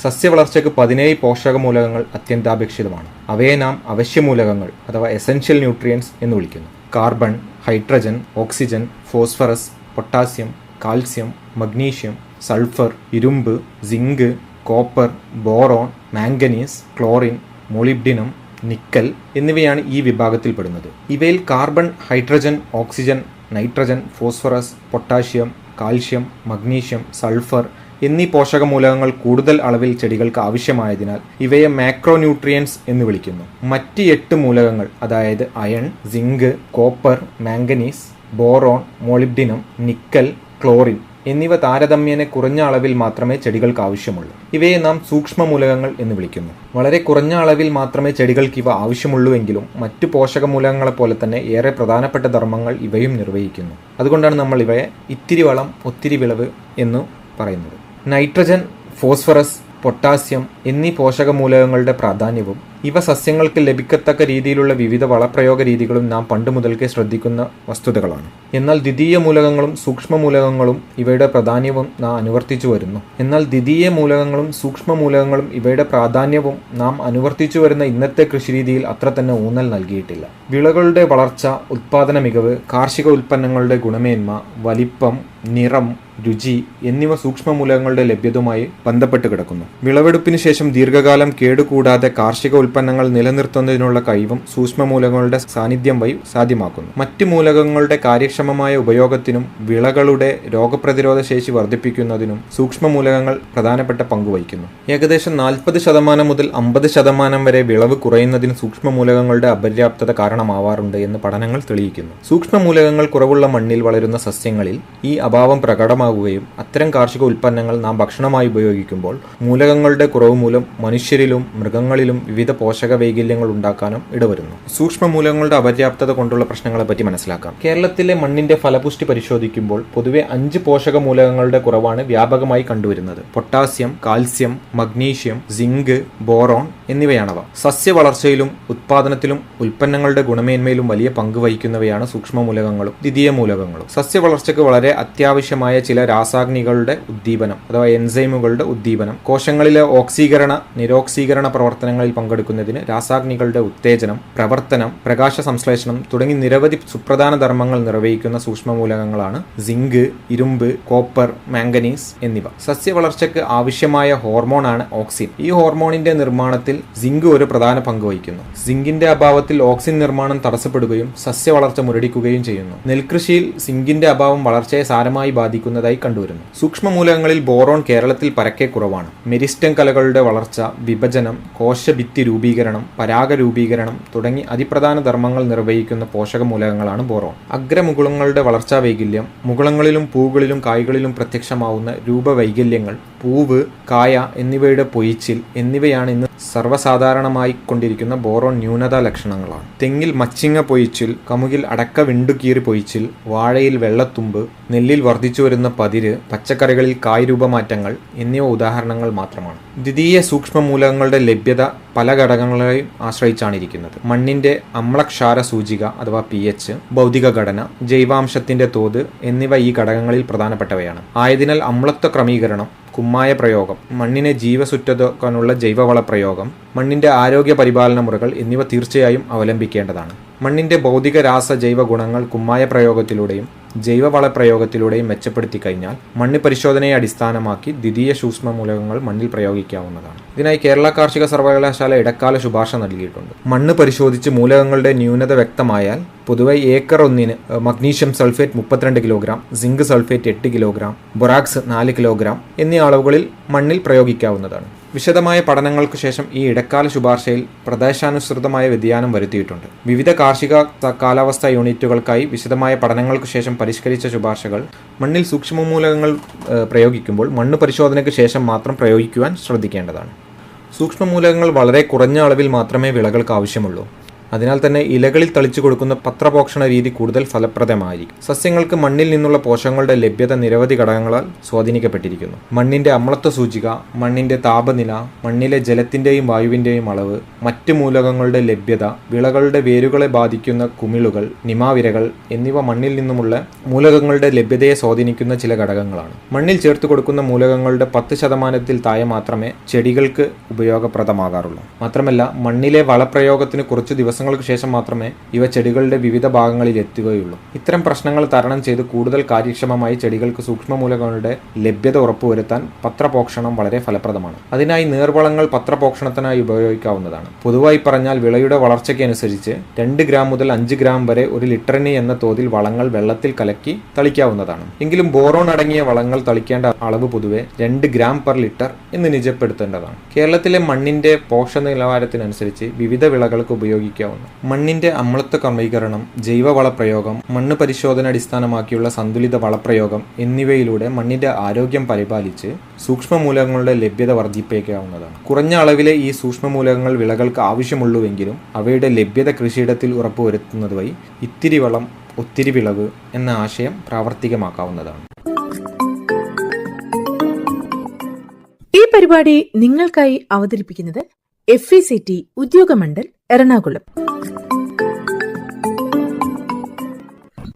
സസ്യവളർച്ചയ്ക്ക് 17 പോഷകമൂലകങ്ങൾ അത്യന്താപേക്ഷിതമാണ്. അവയെ നാം അവശ്യമൂലകങ്ങൾ അഥവാ എസെൻഷ്യൽ ന്യൂട്രിയൻസ് എന്ന് വിളിക്കുന്നു. Carbon, hydrogen, oxygen, phosphorus, potassium, calcium, magnesium, sulphur, ഇരുമ്പ്, zinc, copper, boron, manganese, chlorine, molybdenum, nickel എന്നിവയാണ് ഈ വിഭാഗത്തിൽപ്പെടുന്നത്. ഇവയിൽ carbon, hydrogen, oxygen, nitrogen, phosphorus, potassium, calcium, magnesium, sulphur എന്നീ പോഷകമൂലകങ്ങൾ കൂടുതൽ അളവിൽ ചെടികൾക്ക് ആവശ്യമായതിനാൽ ഇവയെ മാക്രോന്യൂട്രിയൻസ് എന്ന് വിളിക്കുന്നു. മറ്റ് 8 മൂലകങ്ങൾ, അതായത് iron, zinc, copper, manganese, boron, molybdenum, nickel, chlorine എന്നിവ താരതമ്യേന കുറഞ്ഞ അളവിൽ മാത്രമേ ചെടികൾക്ക് ആവശ്യമുള്ളൂ. ഇവയെ നാം സൂക്ഷ്മ മൂലകങ്ങൾ എന്ന് വിളിക്കുന്നു. വളരെ കുറഞ്ഞ അളവിൽ മാത്രമേ ചെടികൾക്ക് ഇവ ആവശ്യമുള്ളൂവെങ്കിലും മറ്റു പോഷകമൂലകങ്ങളെപ്പോലെ തന്നെ ഏറെ പ്രധാനപ്പെട്ട ധർമ്മങ്ങൾ ഇവയും നിർവഹിക്കുന്നു. അതുകൊണ്ടാണ് നമ്മൾ ഇവയെ ഇത്തിരി വളം ഒത്തിരി വിളവ് എന്ന് പറയുന്നത്. നൈട്രജൻ, ഫോസ്ഫറസ്, പൊട്ടാസ്യം എന്നീ പോഷകമൂലകങ്ങളുടെ പ്രാധാന്യവും ഇവ സസ്യങ്ങൾക്ക് ലഭിക്കത്തക്ക രീതിയിലുള്ള വിവിധ വളപ്രയോഗ രീതികളും നാം പണ്ട് മുതൽക്കേ ശ്രദ്ധിക്കുന്ന വസ്തുതകളാണ്. എന്നാൽ ദ്വിതീയ മൂലകങ്ങളും സൂക്ഷ്മ മൂലകങ്ങളും ഇവയുടെ പ്രാധാന്യവും നാം അനുവർത്തിച്ചു വരുന്ന ഇന്നത്തെ കൃഷിരീതിയിൽ അത്ര തന്നെ ഊന്നൽ നൽകിയിട്ടില്ല. വിളകളുടെ വളർച്ച, ഉൽപാദന മികവ്, കാർഷിക ഉൽപ്പന്നങ്ങളുടെ ഗുണമേന്മ, വലിപ്പം, നിറം, രുചി എന്നിവ സൂക്ഷ്മ മൂലകങ്ങളുടെ ലഭ്യതയുമായി ബന്ധപ്പെട്ട് കിടക്കുന്നു. വിളവെടുപ്പിന് ശേഷം ദീർഘകാലം കേടുകൂടാതെ കാർഷിക ഉൽപ്പന്നങ്ങൾ നിലനിർത്തുന്നതിനുള്ള കഴിവും സൂക്ഷ്മ മൂലകങ്ങളുടെ സാന്നിധ്യം വഴി സാധ്യമാക്കുന്നു. മറ്റ് മൂലകങ്ങളുടെ കാര്യക്ഷമമായ ഉപയോഗത്തിനും വിളകളുടെ രോഗപ്രതിരോധ ശേഷി വർദ്ധിപ്പിക്കുന്നതിനും സൂക്ഷ്മ മൂലകങ്ങൾ പ്രധാനപ്പെട്ട പങ്കുവഹിക്കുന്നു. ഏകദേശം 40% മുതൽ 50% വരെ വിളവ് കുറയുന്നതിന് സൂക്ഷ്മ മൂലകങ്ങളുടെ അപര്യാപ്തത കാരണമാവാറുണ്ട് എന്ന് പഠനങ്ങൾ തെളിയിക്കുന്നു. സൂക്ഷ്മ മൂലകങ്ങൾ കുറവുള്ള മണ്ണിൽ വളരുന്ന സസ്യങ്ങളിൽ ഈ അഭാവം പ്രകടമാവുകയും അത്തരം കാർഷിക ഉൽപ്പന്നങ്ങൾ നാം ഭക്ഷണമായി ഉപയോഗിക്കുമ്പോൾ മൂലകങ്ങളുടെ കുറവ് മൂലം മനുഷ്യരിലും മൃഗങ്ങളിലും വിവിധ പോഷക വൈകല്യങ്ങൾ ഉണ്ടാക്കാനും ഇടവരുന്നു. സൂക്ഷ്മ മൂലകങ്ങളുടെ അപര്യാപ്തത കൊണ്ടുള്ള പ്രശ്നങ്ങളെ പറ്റി മനസ്സിലാക്കാം. കേരളത്തിലെ മണ്ണിന്റെ ഫലപുഷ്ടി പരിശോധിക്കുമ്പോൾ പൊതുവെ 5 പോഷക മൂലകങ്ങളുടെ കുറവാണ് വ്യാപകമായി കണ്ടുവരുന്നത്. Potassium, calcium, magnesium, zinc, boron എന്നിവയാണവ. സസ്യ വളർച്ചയിലും ഉത്പാദനത്തിലും ഉൽപ്പന്നങ്ങളുടെ ഗുണമേന്മയിലും വലിയ പങ്ക് വഹിക്കുന്നവയാണ് സൂക്ഷ്മ മൂലകങ്ങളും ദ്വിതീയ മൂലകങ്ങളും. സസ്യ വളർച്ചയ്ക്ക് വളരെ അത്യാവശ്യമായ ചില രാസാഗ്നികളുടെ ഉദ്ദീപനം അഥവാ എൻസൈമുകളുടെ ഉദ്ദീപനം, കോശങ്ങളിലെ ഓക്സീകരണ നിരോക്സീകരണ പ്രവർത്തനങ്ങളിൽ പങ്കെടുക്കുന്നതിന് രാസാഗ്നികളുടെ ഉത്തേജനം, പ്രവർത്തനം, പ്രകാശ സംശ്ലേഷണം തുടങ്ങി നിരവധി സുപ്രധാന ധർമ്മങ്ങൾ നിർവഹിക്കുന്ന സൂക്ഷ്മ മൂലകങ്ങളാണ് സിങ്ക്, ഇരുമ്പ്, കോപ്പർ, മാംഗനീസ് എന്നിവ. സസ്യ വളർച്ചയ്ക്ക് ആവശ്യമായ ഹോർമോണാണ് ഓക്സിൻ. ഈ ഹോർമോണിന്റെ നിർമ്മാണത്തിൽ സിങ്ക് ഒരു പ്രധാന പങ്ക് വഹിക്കുന്നു. സിങ്കിന്റെ അഭാവത്തിൽ ഓക്സിൻ നിർമ്മാണം തടസ്സപ്പെടുകയും സസ്യ വളർച്ച മുരടിക്കുകയും ചെയ്യുന്നു. നെൽകൃഷിയിൽ സിങ്കിന്റെ അഭാവം വളർച്ചയെ സാരമായി ബാധിക്കുന്നതായി കണ്ടുവരുന്നു. സൂക്ഷ്മ മൂലകങ്ങളിൽ ബോറോൺ കേരളത്തിൽ പരക്കെ കുറവാണ്. മെരിസ്റ്റം കലകളുടെ വളർച്ച, വിഭജനം, കോശഭിത്തി രൂപീകരണം, പരാഗ രൂപീകരണം തുടങ്ങി അതിപ്രധാന ധർമ്മങ്ങൾ നിർവഹിക്കുന്ന പോഷക മൂലകങ്ങളാണ് ബോറോൺ. അഗ്രമുകുളങ്ങളുടെ വളർച്ചാ വൈകല്യം, മുകുളങ്ങളിലും പൂവുകളിലും കായ്കളിലും പ്രത്യക്ഷമാവുന്ന രൂപവൈകല്യങ്ങൾ, പൂവ്, കായ എന്നിവയുടെ പൊയിച്ചിൽ എന്നിവയാണ് ഇന്ന് സർവ്വസാധാരണമായി കൊണ്ടിരിക്കുന്ന ബോറോൺ ന്യൂനതാ ലക്ഷണങ്ങളാണ്. തെങ്ങിൽ മച്ചിങ്ങ പൊയിച്ചിൽ, കമുകിൽ അടക്ക വിണ്ടുകീറി പൊയിച്ചിൽ, വാഴയിൽ വെള്ളത്തുമ്പ്, നെല്ലിൽ വർദ്ധിച്ചു വരുന്ന പതിര്, പച്ചക്കറികളിൽ കായ് രൂപമാറ്റങ്ങൾ എന്നിവ ഉദാഹരണങ്ങൾ മാത്രമാണ്. ദ്വിതീയ സൂക്ഷ്മ മൂലകങ്ങളുടെ ലഭ്യത പല ഘടകങ്ങളെയും ആശ്രയിച്ചാണ് ഇരിക്കുന്നത്. മണ്ണിന്റെ അമ്ലക്ഷാര സൂചിക അഥവാ pH, ഭൗതിക ഘടന, ജൈവാംശത്തിന്റെ തോത് എന്നിവ ഈ ഘടകങ്ങളിൽ പ്രധാനപ്പെട്ടവയാണ്. ആയതിനാൽ അമ്ലത്വ ക്രമീകരണം, കുമ്മായ പ്രയോഗം, മണ്ണിനെ ജീവസുറ്റതാക്കാനുള്ള ജൈവവള പ്രയോഗം, മണ്ണിന്റെ ആരോഗ്യ പരിപാലന മുറകൾ എന്നിവ തീർച്ചയായും അവലംബിക്കേണ്ടതാണ്. മണ്ണിന്റെ ഭൗതിക രാസ ജൈവ ഗുണങ്ങൾ കുമ്മായ പ്രയോഗത്തിലൂടെയും ജൈവവള പ്രയോഗത്തിലൂടെയും മെച്ചപ്പെടുത്തി കഴിഞ്ഞാൽ മണ്ണ് പരിശോധനയെ അടിസ്ഥാനമാക്കി ദ്വിതീയ സൂക്ഷ്മ മൂലകങ്ങൾ മണ്ണിൽ പ്രയോഗിക്കാവുന്നതാണ്. ഇതിനായി കേരള കാർഷിക സർവകലാശാല ഇടക്കാല ശുപാർശ നൽകിയിട്ടുണ്ട്. മണ്ണ് പരിശോധിച്ച് മൂലകങ്ങളുടെ ന്യൂനത വ്യക്തമായാൽ പൊതുവെ ഏക്കർ ഒന്നിന് magnesium sulphate 32 kilogram, zinc sulphate 8 kilogram, borax 4 kilogram എന്നീ അളവുകളിൽ മണ്ണിൽ പ്രയോഗിക്കാവുന്നതാണ്. വിശദമായ പഠനങ്ങൾക്ക് ശേഷം ഈ ഇടക്കാല ശുപാർശയിൽ പ്രദേശാനുസൃതമായ വ്യതിയാനം വരുത്തിയിട്ടുണ്ട്. വിവിധ കാർഷിക കാലാവസ്ഥാ യൂണിറ്റുകൾക്കായി വിശദമായ പഠനങ്ങൾക്ക് ശേഷം പരിഷ്കരിച്ച ശുപാർശകൾ മണ്ണിൽ സൂക്ഷ്മമൂലകങ്ങൾ പ്രയോഗിക്കുമ്പോൾ മണ്ണ് പരിശോധനയ്ക്ക് ശേഷം മാത്രം പ്രയോഗിക്കുവാൻ ശ്രദ്ധിക്കേണ്ടതാണ്. സൂക്ഷ്മമൂലകങ്ങൾ വളരെ കുറഞ്ഞ അളവിൽ മാത്രമേ വിളകൾക്ക് ആവശ്യമുള്ളൂ. അതിനാൽ തന്നെ ഇലകളിൽ തളിച്ചു കൊടുക്കുന്ന പത്രപോഷണ രീതി കൂടുതൽ ഫലപ്രദമായിരിക്കും. സസ്യങ്ങൾക്ക് മണ്ണിൽ നിന്നുള്ള പോഷകങ്ങളുടെ ലഭ്യത നിരവധി ഘടകങ്ങളാൽ സ്വാധീനിക്കപ്പെട്ടിരിക്കുന്നു. മണ്ണിന്റെ അമ്ലത്വ സൂചിക, മണ്ണിന്റെ താപനില, മണ്ണിലെ ജലത്തിന്റെയും വായുവിന്റെയും അളവ്, മറ്റ് മൂലകങ്ങളുടെ ലഭ്യത, വിളകളുടെ വേരുകളെ ബാധിക്കുന്ന കുമിളുകൾ, നിമാവിരകൾ എന്നിവ മണ്ണിൽ നിന്നുമുള്ള മൂലകങ്ങളുടെ ലഭ്യതയെ സ്വാധീനിക്കുന്ന ചില ഘടകങ്ങളാണ്. മണ്ണിൽ ചേർത്ത് കൊടുക്കുന്ന മൂലകങ്ങളുടെ 10% താഴെ മാത്രമേ ചെടികൾക്ക് ഉപയോഗപ്രദമാകാറുള്ളൂ. മാത്രമല്ല മണ്ണിലെ വളപ്രയോഗത്തിന് കുറച്ചു ദിവസം ദിവസങ്ങൾക്ക് ശേഷം മാത്രമേ ഇവ ചെടികളുടെ വിവിധ ഭാഗങ്ങളിൽ എത്തുകയുള്ളൂ. ഇത്തരം പ്രശ്നങ്ങൾ തരണം ചെയ്ത് കൂടുതൽ കാര്യക്ഷമമായി ചെടികൾക്ക് സൂക്ഷ്മമൂലകങ്ങളുടെ ലഭ്യത ഉറപ്പുവരുത്താൻ പത്രപോഷണം വളരെ ഫലപ്രദമാണ്. അതിനായി നീർവളങ്ങൾ പത്രപോഷണത്തിനായി ഉപയോഗിക്കാവുന്നതാണ്. പൊതുവായി പറഞ്ഞാൽ വിളയുടെ വളർച്ചയ്ക്കനുസരിച്ച് 2 ഗ്രാം മുതൽ 5 ഗ്രാം വരെ 1 ലിറ്ററിന് എന്ന തോതിൽ വളങ്ങൾ വെള്ളത്തിൽ കലക്കി തളിക്കാവുന്നതാണ്. എങ്കിലും ബോറോൺ അടങ്ങിയ വളങ്ങൾ തളിക്കേണ്ട അളവ് പൊതുവെ 2 ഗ്രാം പെർ ലിറ്റർ എന്ന് നിജപ്പെടുത്തേണ്ടതാണ്. കേരളത്തിലെ മണ്ണിന്റെ പോഷക നിലവാരത്തിനനുസരിച്ച് വിവിധ വിളകൾക്ക് ഉപയോഗിക്കാവുന്ന മണ്ണിന്റെ അമ്ലത്വ ക്രമീകരണം, ജൈവവള പ്രയോഗം, മണ്ണ് പരിശോധന അടിസ്ഥാനമാക്കിയുള്ള സന്തുലിത വളപ്രയോഗം എന്നിവയിലൂടെ മണ്ണിന്റെ ആരോഗ്യം പരിപാലിച്ച് സൂക്ഷ്മമൂലകങ്ങളുടെ ലഭ്യത വർദ്ധിപ്പിക്കാവുന്നതാണ്. കുറഞ്ഞ അളവിലെ ഈ സൂക്ഷ്മമൂലകങ്ങൾ വിളകൾക്ക് ആവശ്യമുള്ളൂവെങ്കിലും അവയുടെ ലഭ്യത കൃഷിയിടത്തിൽ ഉറപ്പുവരുത്തുന്നത് വഴി ഇത്തിരി വളം ഒത്തിരി വിളവ് എന്ന ആശയം പ്രാവർത്തികമാക്കാവുന്നതാണ്. ഈ പരിപാടി നിങ്ങൾക്കായി അവതരിപ്പിക്കുന്നത് FECT ഉദ്യോഗമണ്ഡൽ എറണാകുളം.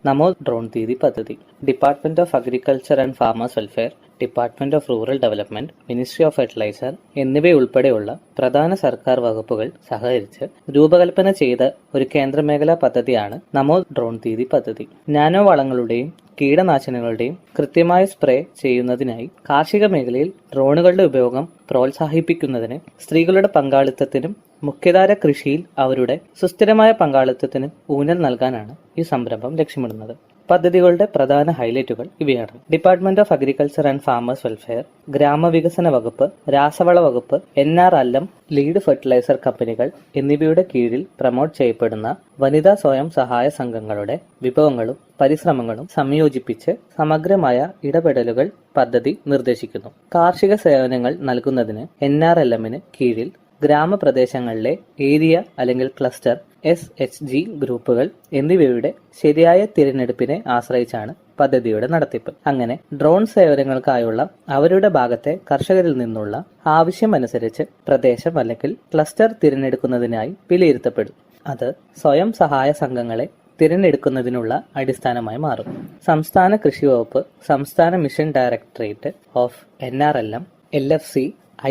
നമോ ഡ്രോൺ ദീദി പദ്ധതി department of agriculture and farmers welfare, department of rural development, ministry of fertiliser എന്നിവയുൾപ്പെടെയുള്ള പ്രധാന സർക്കാർ വകുപ്പുകൾ സഹകരിച്ച് രൂപകൽപ്പന ചെയ്ത ഒരു കേന്ദ്രമേഖലാ പദ്ധതിയാണ് നമോ ഡ്രോൺ ദീദി പദ്ധതി. നാനോ വളങ്ങളുടെയും കീടനാശിനികളുടെയും കൃത്യമായ സ്പ്രേ ചെയ്യുന്നതിനായി കാർഷിക മേഖലയിൽ ഡ്രോണുകളുടെ ഉപയോഗം പ്രോത്സാഹിപ്പിക്കുന്നതിന് സ്ത്രീകളുടെ പങ്കാളിത്തത്തിനും മുഖ്യധാര കൃഷിയിൽ അവരുടെ സുസ്ഥിരമായ പങ്കാളിത്തത്തിന് ഊന്നൽ നൽകാനാണ് ഈ സംരംഭം ലക്ഷ്യമിടുന്നത്. പദ്ധതികളുടെ പ്രധാന ഹൈലൈറ്റുകൾ ഇവയാണ്: department of agriculture and farmers welfare, ഗ്രാമവികസന വകുപ്പ്, രാസവള വകുപ്പ്, NRLM, ലീഡ് ഫെർട്ടിലൈസർ കമ്പനികൾ എന്നിവയുടെ കീഴിൽ പ്രൊമോട്ട് ചെയ്യപ്പെടുന്ന വനിതാ സ്വയം സഹായ സംഘങ്ങളുടെ വിഭവങ്ങളും പരിശ്രമങ്ങളും സംയോജിപ്പിച്ച് സമഗ്രമായ ഇടപെടലുകൾ പദ്ധതി നിർദ്ദേശിക്കുന്നു. കാർഷിക സേവനങ്ങൾ നൽകുന്നതിന് NRLM-ന് കീഴിൽ ഗ്രാമപ്രദേശങ്ങളിലെ ഏരിയ അല്ലെങ്കിൽ ക്ലസ്റ്റർ SHG ഗ്രൂപ്പുകൾ എന്നിവയുടെ ശരിയായ തിരഞ്ഞെടുപ്പിനെ ആശ്രയിച്ചാണ് പദ്ധതിയുടെ നടത്തിപ്പ്. അങ്ങനെ ഡ്രോൺ സേവനങ്ങൾക്കായുള്ള അവരുടെ ഭാഗത്തെ കർഷകരിൽ നിന്നുള്ള ആവശ്യമനുസരിച്ച് പ്രദേശം അല്ലെങ്കിൽ ക്ലസ്റ്റർ തിരഞ്ഞെടുക്കുന്നതിനായി വിലയിരുത്തപ്പെടും. അത് സ്വയം സഹായ സംഘങ്ങളെ തിരഞ്ഞെടുക്കുന്നതിനുള്ള അടിസ്ഥാനമായി മാറും. സംസ്ഥാന കൃഷി വകുപ്പ്, സംസ്ഥാന mission directorate of NRLM, LFC,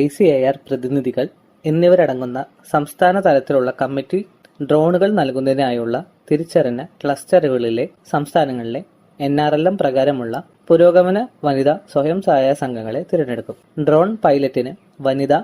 ICAR പ്രതിനിധികൾ എന്നിവരടങ്ങുന്ന സംസ്ഥാന തലത്തിലുള്ള കമ്മിറ്റി ഡ്രോണുകൾ നൽകുന്നതിനായുള്ള തിരിച്ചറിഞ്ഞ ക്ലസ്റ്ററുകളിലെ സംസ്ഥാനങ്ങളിലെ NRLM പ്രകാരമുള്ള പുരോഗമന വനിതാ സ്വയം സഹായ സംഘങ്ങളെ തിരഞ്ഞെടുക്കും. ഡ്രോൺ പൈലറ്റിന് വനിതാ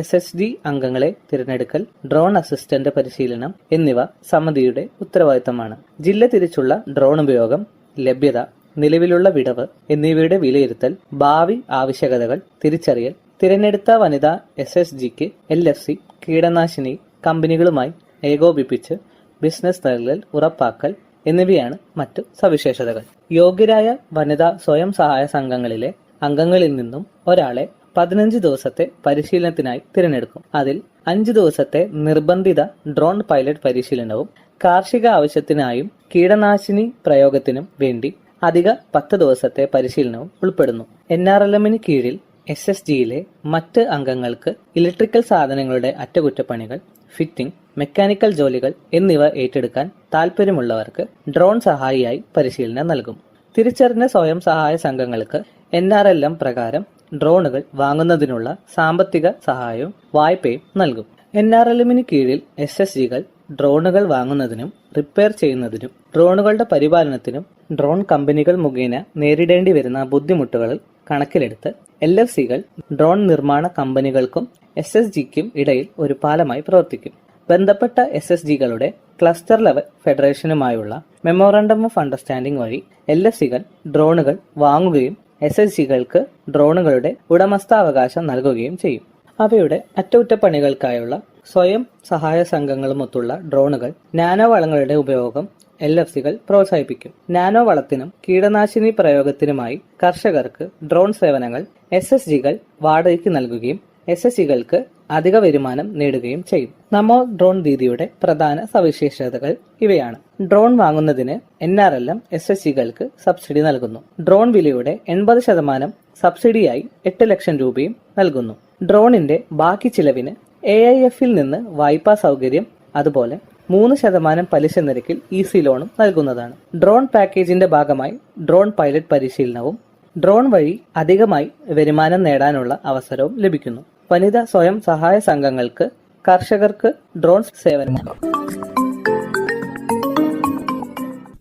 SHG അംഗങ്ങളെ തിരഞ്ഞെടുക്കൽ, ഡ്രോൺ അസിസ്റ്റന്റ് പരിശീലനം എന്നിവ സമിതിയുടെ ഉത്തരവാദിത്തമാണ്. ജില്ല തിരിച്ചുള്ള ഡ്രോൺ ഉപയോഗം, ലഭ്യത, നിലവിലുള്ള വിടവ് എന്നിവയുടെ വിലയിരുത്തൽ, ഭാവി ആവശ്യകതകൾ തിരിച്ചറിയൽ, തിരഞ്ഞെടുത്ത വനിതാ SHGക്ക് LFC കീടനാശിനി കമ്പനികളുമായി ഏകോപിപ്പിച്ച് ബിസിനസ് നൽകൽ ഉറപ്പാക്കൽ എന്നിവയാണ് മറ്റു സവിശേഷതകൾ. യോഗ്യരായ വനിതാ സ്വയം സഹായ സംഘങ്ങളിലെ അംഗങ്ങളിൽ നിന്നും ഒരാളെ 15 ദിവസത്തെ പരിശീലനത്തിനായി തിരഞ്ഞെടുക്കും. അതിൽ 5 ദിവസത്തെ നിർബന്ധിത ഡ്രോൺ പൈലറ്റ് പരിശീലനവും കാർഷിക ആവശ്യത്തിനായും കീടനാശിനി പ്രയോഗത്തിനും വേണ്ടി അധിക 10 ദിവസത്തെ പരിശീലനവും ഉൾപ്പെടുന്നു. NRLM-ന് കീഴിൽ SHGയിലെ മറ്റ് അംഗങ്ങൾക്ക് ഇലക്ട്രിക്കൽ സാധനങ്ങളുടെ അറ്റകുറ്റപ്പണികൾ, ഫിറ്റിംഗ്, മെക്കാനിക്കൽ ജോലികൾ എന്നിവ ഏറ്റെടുക്കാൻ താൽപ്പര്യമുള്ളവർക്ക് ഡ്രോൺ സഹായിയായി പരിശീലനം നൽകും. തിരിച്ചറിഞ്ഞ സ്വയം സഹായ സംഘങ്ങൾക്ക് NRLM പ്രകാരം ഡ്രോണുകൾ വാങ്ങുന്നതിനുള്ള സാമ്പത്തിക സഹായവും വായ്പയും നൽകും. NRLM-ന് കീഴിൽ SHGകൾ ഡ്രോണുകൾ വാങ്ങുന്നതിനും റിപ്പയർ ചെയ്യുന്നതിനും ഡ്രോണുകളുടെ പരിപാലനത്തിനും ഡ്രോൺ കമ്പനികൾ മുഖേന നേരിടേണ്ടി വരുന്ന ബുദ്ധിമുട്ടുകൾ കണക്കിലെടുത്ത് LFCകൾ ഡ്രോൺ നിർമ്മാണ കമ്പനികൾക്കും SHGക്കും ഇടയിൽ ഒരു പാലമായി പ്രവർത്തിക്കും. ബന്ധപ്പെട്ട SHGകളുടെ ക്ലസ്റ്റർ ലെവൽ ഫെഡറേഷനുമായുള്ള മെമ്മോറാണ്ടം ഓഫ് അണ്ടർസ്റ്റാൻഡിംഗ് വഴി LFCകൾ ഡ്രോണുകൾ വാങ്ങുകയും SHGകൾക്ക് ഡ്രോണുകളുടെ ഉടമസ്ഥാവകാശം നൽകുകയും ചെയ്യും. അവയുടെ അറ്റകുറ്റപ്പണികൾക്കായുള്ള സ്വയം സഹായ സംഘങ്ങളുമൊത്തുള്ള ഡ്രോണുകൾ, നാനോ വളങ്ങളുടെ ഉപയോഗം LFCകൾ പ്രോത്സാഹിപ്പിക്കും. നാനോ വളത്തിനും കീടനാശിനി പ്രയോഗത്തിനുമായി കർഷകർക്ക് ഡ്രോൺ സേവനങ്ങൾ SHGകൾ വാടകയ്ക്ക് നൽകുകയും SHGകൾക്ക് അധിക വരുമാനം നേടുകയും ചെയ്യും. നമോ ഡ്രോൺ ദീദിയുടെ പ്രധാന സവിശേഷതകൾ ഇവയാണ്: ഡ്രോൺ വാങ്ങുന്നതിന് NRLM SHGകൾക്ക് സബ്സിഡി നൽകുന്നു. ഡ്രോൺ വിലയുടെ 80% സബ്സിഡിയായി 8 ലക്ഷം രൂപയും നൽകുന്നു. ഡ്രോണിന്റെ ബാക്കി ചിലവിന് AIF-ൽ നിന്ന് വായ്പാ സൗകര്യം, അതുപോലെ 3% പലിശ നിരക്കിൽ EC ലോണും നൽകുന്നതാണ്. ഡ്രോൺ പാക്കേജിന്റെ ഭാഗമായി ഡ്രോൺ പൈലറ്റ് പരിശീലനവും ഡ്രോൺ വഴി അധികമായി വരുമാനം നേടാനുള്ള അവസരവും ലഭിക്കുന്നു. വനിതാ സ്വയം സഹായ സംഘങ്ങൾക്ക് കർഷകർക്ക് ഡ്രോൺ സേവനം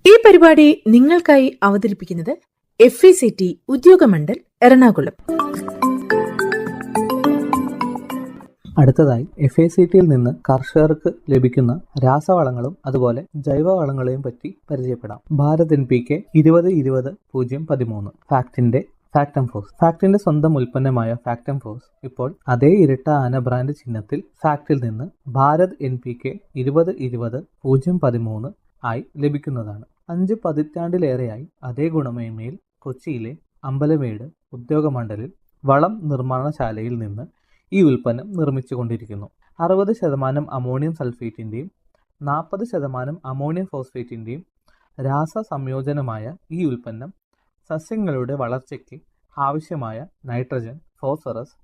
ഈ പരിപാടി നിങ്ങൾക്കായി അവതരിപ്പിക്കുന്നത് FECT ഉദ്യോഗമണ്ഡൽ എറണാകുളം. അടുത്തതായി FACTയിൽ നിന്ന് കർഷകർക്ക് ലഭിക്കുന്ന രാസവളങ്ങളും അതുപോലെ ജൈവവളങ്ങളെയും പറ്റി പരിചയപ്പെടാം. ഭാരത് NPK 20-20-013 ഫാക്ടിന്റെ സ്വന്തം ഉൽപ്പന്നമായ ഫാക്ടംഫോസ് ഇപ്പോൾ അതേ ഇരട്ട ആന ബ്രാൻഡ് ചിഹ്നത്തിൽ ഫാക്ടിൽ നിന്ന് ഭാരത് NPK 20-20-013 ആയി ലഭിക്കുന്നതാണ്. 5 പതിറ്റാണ്ടിലേറെയായി അതേ ഗുണമേന്മയിൽ കൊച്ചിയിലെ അമ്പലമേട് ഉദ്യോഗമണ്ഡലിൽ വളം നിർമ്മാണശാലയിൽ നിന്ന് ഈ ഉൽപ്പന്നം നിർമ്മിച്ചുകൊണ്ടിരിക്കുന്നു. 60% അമോണിയം സൾഫേറ്റിന്റെയും 40% അമോണിയം ഫോസ്ഫേറ്റിന്റെയും രാസ സംയോജനമായ ഈ ഉൽപ്പന്നം സസ്യങ്ങളുടെ വളർച്ചയ്ക്ക് ആവശ്യമായ നൈട്രജൻ, ഫോസ്ഫറസ്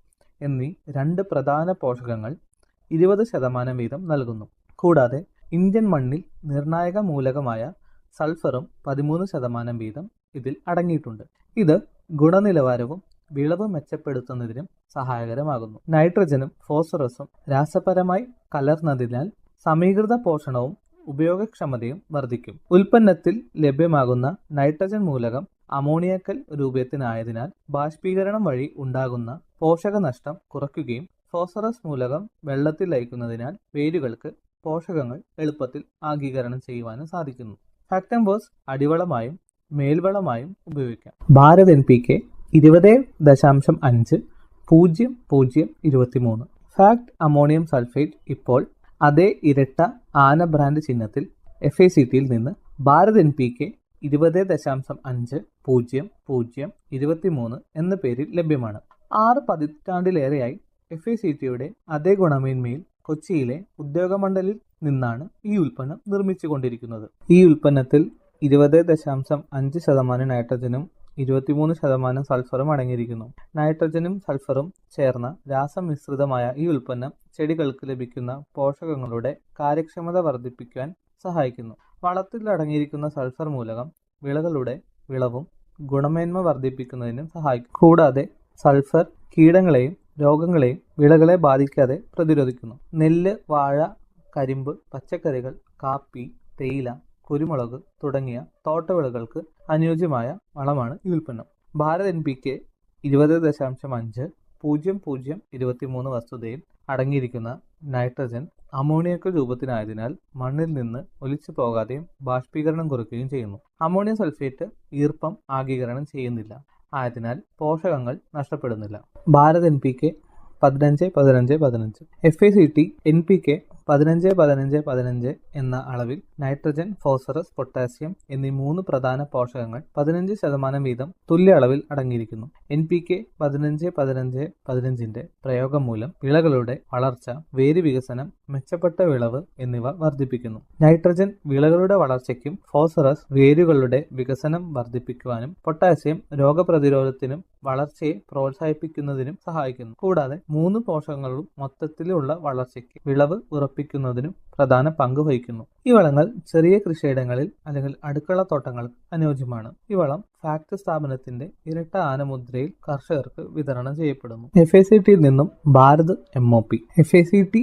എന്നീ 2 പ്രധാന പോഷകങ്ങൾ 20% വീതം നൽകുന്നു. കൂടാതെ ഇന്ത്യൻ മണ്ണിൽ നിർണായക മൂലകമായ സൾഫറും 13% വീതം ഇതിൽ അടങ്ങിയിട്ടുണ്ട്. ഇത് ഗുണനിലവാരവും വിളവ് മെച്ചപ്പെടുത്തുന്നതിനും സഹായകരമാകുന്നു. നൈട്രജനും ഫോസ്ഫറസും രാസപരമായി കലർന്നതിനാൽ സമീകൃത പോഷണവും ഉപയോഗക്ഷമതയും വർദ്ധിക്കും. ഉൽപ്പന്നത്തിൽ ലഭ്യമാകുന്ന നൈട്രജൻ മൂലകം അമോണിയക്കൽ രൂപത്തിനായതിനാൽ ബാഷ്പീകരണം വഴി ഉണ്ടാകുന്ന പോഷകനഷ്ടം കുറയ്ക്കുകയും ഫോസ്ഫറസ് മൂലകം വെള്ളത്തിൽ ലയിക്കുന്നതിനാൽ വേരുകൾക്ക് പോഷകങ്ങൾ എളുപ്പത്തിൽ ആഗീകരണം ചെയ്യുവാനും സാധിക്കുന്നു. ഫാക്ടംഫോസ് അടിവളമായും മേൽവളമായും ഉപയോഗിക്കാം. Bharat NPK 20.5-00-23 fact ammonium sulphate ഇപ്പോൾ അതേ ഇരട്ട ആന ബ്രാൻഡ് ചിഹ്നത്തിൽ FACTയിൽ നിന്ന് ഭാരത് NPK 20.5-00-23 എന്ന പേരിൽ ലഭ്യമാണ്. 6 പതിറ്റാണ്ടിലേറെയായി FACTയുടെ അതേ ഗുണമേന്മയിൽ കൊച്ചിയിലെ ഉദ്യോഗമണ്ഡലിൽ നിന്നാണ് ഈ ഉൽപ്പന്നം നിർമ്മിച്ചുകൊണ്ടിരിക്കുന്നത്. ഈ ഉൽപ്പന്നത്തിൽ 20.5% നൈട്രജനും 23% സൾഫറും അടങ്ങിയിരിക്കുന്നു. നൈട്രജനും സൾഫറും ചേർന്ന രാസമിശ്രിതമായ ഈ ഉൽപ്പന്നം ചെടികൾക്ക് ലഭിക്കുന്ന പോഷകങ്ങളുടെ കാര്യക്ഷമത വർദ്ധിപ്പിക്കാൻ സഹായിക്കുന്നു. വളത്തിൽ അടങ്ങിയിരിക്കുന്ന സൾഫർ മൂലകം വിളകളുടെ വിളവും ഗുണമേന്മ വർദ്ധിപ്പിക്കുന്നതിനും സഹായിക്കും. കൂടാതെ സൾഫർ കീടങ്ങളെയും രോഗങ്ങളെയും വിളകളെ ബാധിക്കാതെ പ്രതിരോധിക്കുന്നു. നെല്ല്, വാഴ, കരിമ്പ്, പച്ചക്കറികൾ, കാപ്പി, തേയില, കുരുമുളക് തുടങ്ങിയ തോട്ടവിളകൾക്ക് അനുയോജ്യമായ വളമാണ് ഈ ഉൽപ്പന്നം. ഭാരത് NPK 20.5-00-23 വസ്തുതയിൽ അടങ്ങിയിരിക്കുന്ന നൈട്രജൻ അമോണിയക്കൽ രൂപത്തിനായതിനാൽ മണ്ണിൽ നിന്ന് ഒലിച്ചു പോകാതെയും ബാഷ്പീകരണം കുറയ്ക്കുകയും ചെയ്യുന്നു. അമോണിയം സൾഫേറ്റ് ഈർപ്പം ആഗീകരണം ചെയ്യുന്നില്ല, ആയതിനാൽ പോഷകങ്ങൾ നഷ്ടപ്പെടുന്നില്ല. ഭാരത് NPK 15-15-15 FACT NPK 15-15-15 എന്ന അളവിൽ നൈട്രജൻ, ഫോസ്ഫറസ്, പൊട്ടാസ്യം എന്നീ 3 പ്രധാന പോഷകങ്ങൾ 15% വീതം തുല്യ അളവിൽ അടങ്ങിയിരിക്കുന്നു. NPK 15-15-15ന്റെ പ്രയോഗം മൂലം വിളകളുടെ വളർച്ച, വേര് വികസനം, മെച്ചപ്പെട്ട വിളവ് എന്നിവ വർദ്ധിപ്പിക്കുന്നു. നൈട്രജൻ വിളകളുടെ വളർച്ചയ്ക്കും ഫോസ്ഫറസ് വേരുകളുടെ വികസനം വർദ്ധിപ്പിക്കുവാനും പൊട്ടാസ്യം രോഗപ്രതിരോധത്തിനും വളർച്ചയെ പ്രോത്സാഹിപ്പിക്കുന്നതിനും സഹായിക്കുന്നു. കൂടാതെ 3 പോഷകങ്ങളും മൊത്തത്തിലുള്ള വളർച്ചയ്ക്ക് വിളവ് ഉറപ്പിക്കുന്നതിനും പ്രധാന പങ്ക് വഹിക്കുന്നു. ഈ വളങ്ങൾ ചെറിയ കൃഷിയിടങ്ങളിൽ അല്ലെങ്കിൽ അടുക്കള തോട്ടങ്ങൾക്ക് അനുയോജ്യമാണ്. ഈ വളം ഫാക്ട് സ്ഥാപനത്തിന്റെ ഇരട്ട ആനമുദ്രയിൽ കർഷകർക്ക് വിതരണം ചെയ്യപ്പെടുന്നു. FACTയിൽ നിന്നും ഭാരത് MOP FACT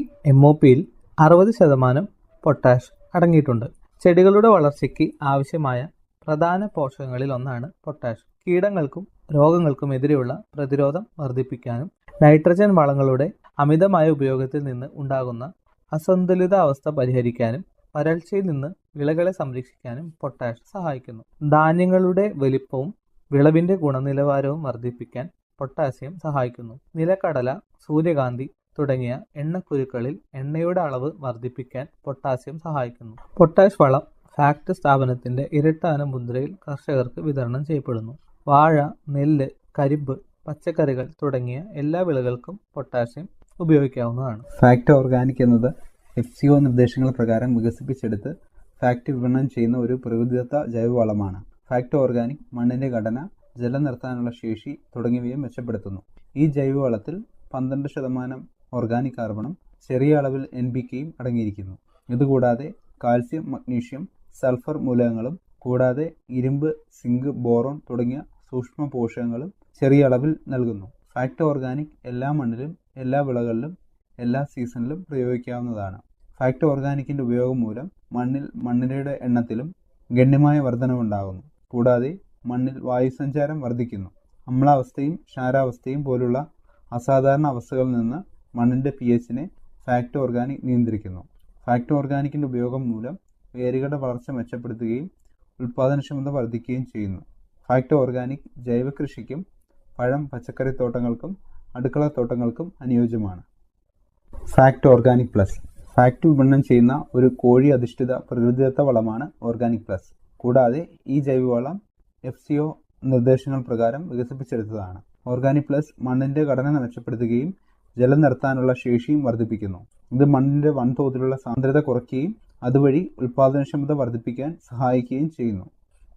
MOPയിൽ 60% പൊട്ടാഷ് അടങ്ങിയിട്ടുണ്ട്. ചെടികളുടെ വളർച്ചയ്ക്ക് ആവശ്യമായ പ്രധാന പോഷകങ്ങളിൽ ഒന്നാണ് പൊട്ടാഷ്. കീടങ്ങൾക്കും രോഗങ്ങൾക്കും എതിരെയുള്ള പ്രതിരോധം വർദ്ധിപ്പിക്കാനും നൈട്രജൻ വളങ്ങളുടെ അമിതമായ ഉപയോഗത്തിൽ നിന്ന് ഉണ്ടാകുന്ന അസന്തുലിത അവസ്ഥ പരിഹരിക്കാനും വരൾച്ചയിൽ നിന്ന് വിളകളെ സംരക്ഷിക്കാനും പൊട്ടാഷ് സഹായിക്കുന്നു. ധാന്യങ്ങളുടെ വലിപ്പവും വിളവിന്റെ ഗുണനിലവാരവും വർദ്ധിപ്പിക്കാൻ പൊട്ടാസ്യം സഹായിക്കുന്നു. നിലക്കടല, സൂര്യകാന്തി തുടങ്ങിയ എണ്ണക്കുരുക്കളിൽ എണ്ണയുടെ അളവ് വർദ്ധിപ്പിക്കാൻ പൊട്ടാസ്യം സഹായിക്കുന്നു. പൊട്ടാഷ് വളം ഫാക്ട് സ്ഥാപനത്തിന്റെ ഇരട്ട മുദ്രയിൽ കർഷകർക്ക് വിതരണം ചെയ്യപ്പെടുന്നു. വാഴ, നെല്ല്, കരിമ്പ്, പച്ചക്കറികൾ തുടങ്ങിയ എല്ലാ വിളകൾക്കും പൊട്ടാസ്യം ഉപയോഗിക്കാവുന്നതാണ്. ഫാക്ട് ഓർഗാനിക് എന്നത് FCO നിർദ്ദേശങ്ങൾ പ്രകാരം വികസിപ്പിച്ചെടുത്ത് ഫാക്ട് വിപണനം ചെയ്യുന്ന ഒരു പ്രകൃതിദത്ത ജൈവവളമാണ്. ഫാക്ട് ഓർഗാനിക് മണ്ണിന്റെ ഘടന, ജലം നിർത്താനുള്ള ശേഷി തുടങ്ങിയവയെ മെച്ചപ്പെടുത്തുന്നു. ഈ ജൈവവളത്തിൽ 12% ഓർഗാനിക് കാർബണും ചെറിയ അളവിൽ NPKയും അടങ്ങിയിരിക്കുന്നു. ഇതുകൂടാതെ കാൽസ്യം, മഗ്നീഷ്യം, സൾഫർ മൂലകങ്ങളും കൂടാതെ ഇരുമ്പ്, സിങ്ക്, ബോറോൺ തുടങ്ങിയ സൂക്ഷ്മ പോഷകങ്ങളും ചെറിയ അളവിൽ നൽകുന്നു. ഫാക്ട് ഓർഗാനിക് എല്ലാ മണ്ണിലും, എല്ലാ വിളകളിലും, എല്ലാ സീസണിലും പ്രയോഗിക്കാവുന്നതാണ്. ഫാക്ട് ഓർഗാനിക്കിന്റെ ഉപയോഗം മൂലം മണ്ണിരയുടെ എണ്ണത്തിലും ഗണ്യമായ വർധനവുണ്ടാകുന്നു. കൂടാതെ മണ്ണിൽ വായുസഞ്ചാരം വർദ്ധിക്കുന്നു. അമ്ലാവസ്ഥയും ക്ഷാരാവസ്ഥയും പോലുള്ള അസാധാരണ അവസ്ഥകളിൽ നിന്ന് മണ്ണിൻ്റെ pHനെ ഫാക്ടോ ഓർഗാനിക് നിയന്ത്രിക്കുന്നു. ഫാക്ടോ ഓർഗാനിക്കിൻ്റെ ഉപയോഗം മൂലം വേരുകളുടെ വളർച്ച മെച്ചപ്പെടുത്തുകയും ഉൽപാദനക്ഷമത വർദ്ധിക്കുകയും ചെയ്യുന്നു. ഫാക്ടോ ഓർഗാനിക് ജൈവ കൃഷിക്കും പഴം പച്ചക്കറി തോട്ടങ്ങൾക്കും അടുക്കളത്തോട്ടങ്ങൾക്കും അനുയോജ്യമാണ്. ഫാക്ട് ഓർഗാനിക് പ്ലസ് ഫാക്ട് വിപണനം ചെയ്യുന്ന ഒരു കോഴി അധിഷ്ഠിത പ്രകൃതിദത്ത വളമാണ് ഓർഗാനിക് പ്ലസ്. കൂടാതെ ഈ ജൈവവളം FCO നിർദ്ദേശങ്ങൾ പ്രകാരം വികസിപ്പിച്ചെടുത്തതാണ്. ഓർഗാനിക് പ്ലസ് മണ്ണിന്റെ ഘടന മെച്ചപ്പെടുത്തുകയും ജലം നിർത്താനുള്ള ശേഷിയും വർദ്ധിപ്പിക്കുന്നു. ഇത് മണ്ണിന്റെ വൻതോതിലുള്ള സാന്ദ്രത കുറയ്ക്കുകയും അതുവഴി ഉൽപാദനക്ഷമത വർദ്ധിപ്പിക്കാൻ സഹായിക്കുകയും ചെയ്യുന്നു.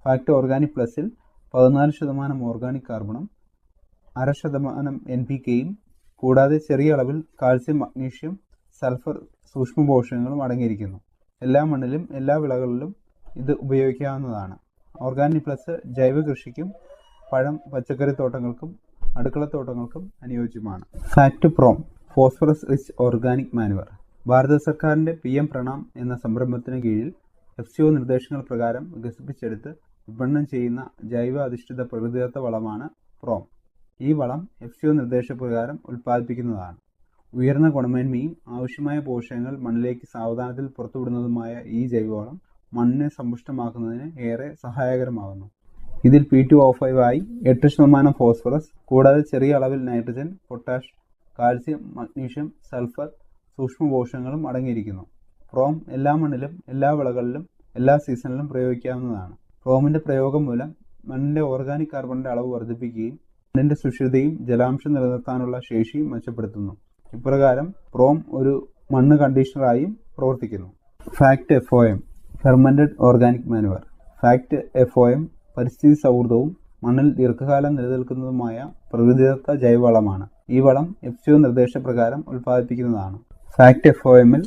ഫാക്ട് ഓർഗാനിക് പ്ലസിൽ 14% ഓർഗാനിക് കാർബണും 0.5% NPKയും കൂടാതെ ചെറിയ അളവിൽ കാൽസ്യം, മഗ്നീഷ്യം, സൾഫർ സൂക്ഷ്മപോഷകങ്ങളും അടങ്ങിയിരിക്കുന്നു. എല്ലാ മണ്ണിലും എല്ലാ വിളകളിലും ഇത് ഉപയോഗിക്കാവുന്നതാണ്. ഓർഗാനിക് പ്ലസ് ജൈവ കൃഷിക്കും പഴം പച്ചക്കറി തോട്ടങ്ങൾക്കും അടുക്കളത്തോട്ടങ്ങൾക്കും അനുയോജ്യമാണ്. FACT PROM phosphorus rich organic manure ഭാരത സർക്കാരിന്റെ PM പ്രണാം എന്ന സംരംഭത്തിന് കീഴിൽ FCO നിർദ്ദേശങ്ങൾ പ്രകാരം വികസിപ്പിച്ചെടുത്ത് വിപണനം ചെയ്യുന്ന ജൈവ അധിഷ്ഠിത പ്രകൃതിദത്ത വളമാണ് പ്രോം. ഈ വളം FCO നിർദ്ദേശപ്രകാരം ഉൽപ്പാദിപ്പിക്കുന്നതാണ്. ഉയർന്ന ഗുണമേന്മയും ആവശ്യമായ പോഷകങ്ങൾ മണ്ണിലേക്ക് സാവധാനത്തിൽ പുറത്തുവിടുന്നതുമായ ഈ ജൈവവളം മണ്ണിനെ സമ്പുഷ്ടമാക്കുന്നതിന് ഏറെ സഹായകരമാകുന്നു. ഇതിൽ P2O5 ആയി 8% ഫോസ്ഫറസ് കൂടാതെ ചെറിയ അളവിൽ nitrogen, potash, calcium, magnesium, sulphur സൂക്ഷ്മപോഷകങ്ങളും അടങ്ങിയിരിക്കുന്നു. പ്രോം എല്ലാ മണ്ണിലും എല്ലാ വിളകളിലും എല്ലാ സീസണിലും പ്രയോഗിക്കാവുന്നതാണ്. പ്രോമിന്റെ പ്രയോഗം മൂലം മണ്ണിന്റെ ഓർഗാനിക് കാർബണിന്റെ അളവ് വർദ്ധിപ്പിക്കുകയും മണ്ണിന്റെ സുഷിരതയും ജലാംശം നിലനിർത്താനുള്ള ശേഷിയും മെച്ചപ്പെടുത്തുന്നു. ഇപ്രകാരം പ്രോം ഒരു മണ്ണ് കണ്ടീഷണറായും പ്രവർത്തിക്കുന്നു. Fact FOM fermented organic manoeuvre fact FOM പരിസ്ഥിതി സൗഹൃദവും മണ്ണിൽ ദീർഘകാലം നിലനിൽക്കുന്നതുമായ പ്രകൃതിദത്ത ജൈവവളമാണ്. ഈ വളം FCO നിർദ്ദേശപ്രകാരം ഉൽപ്പാദിപ്പിക്കുന്നതാണ്. ഫാക്ട് FOMൽ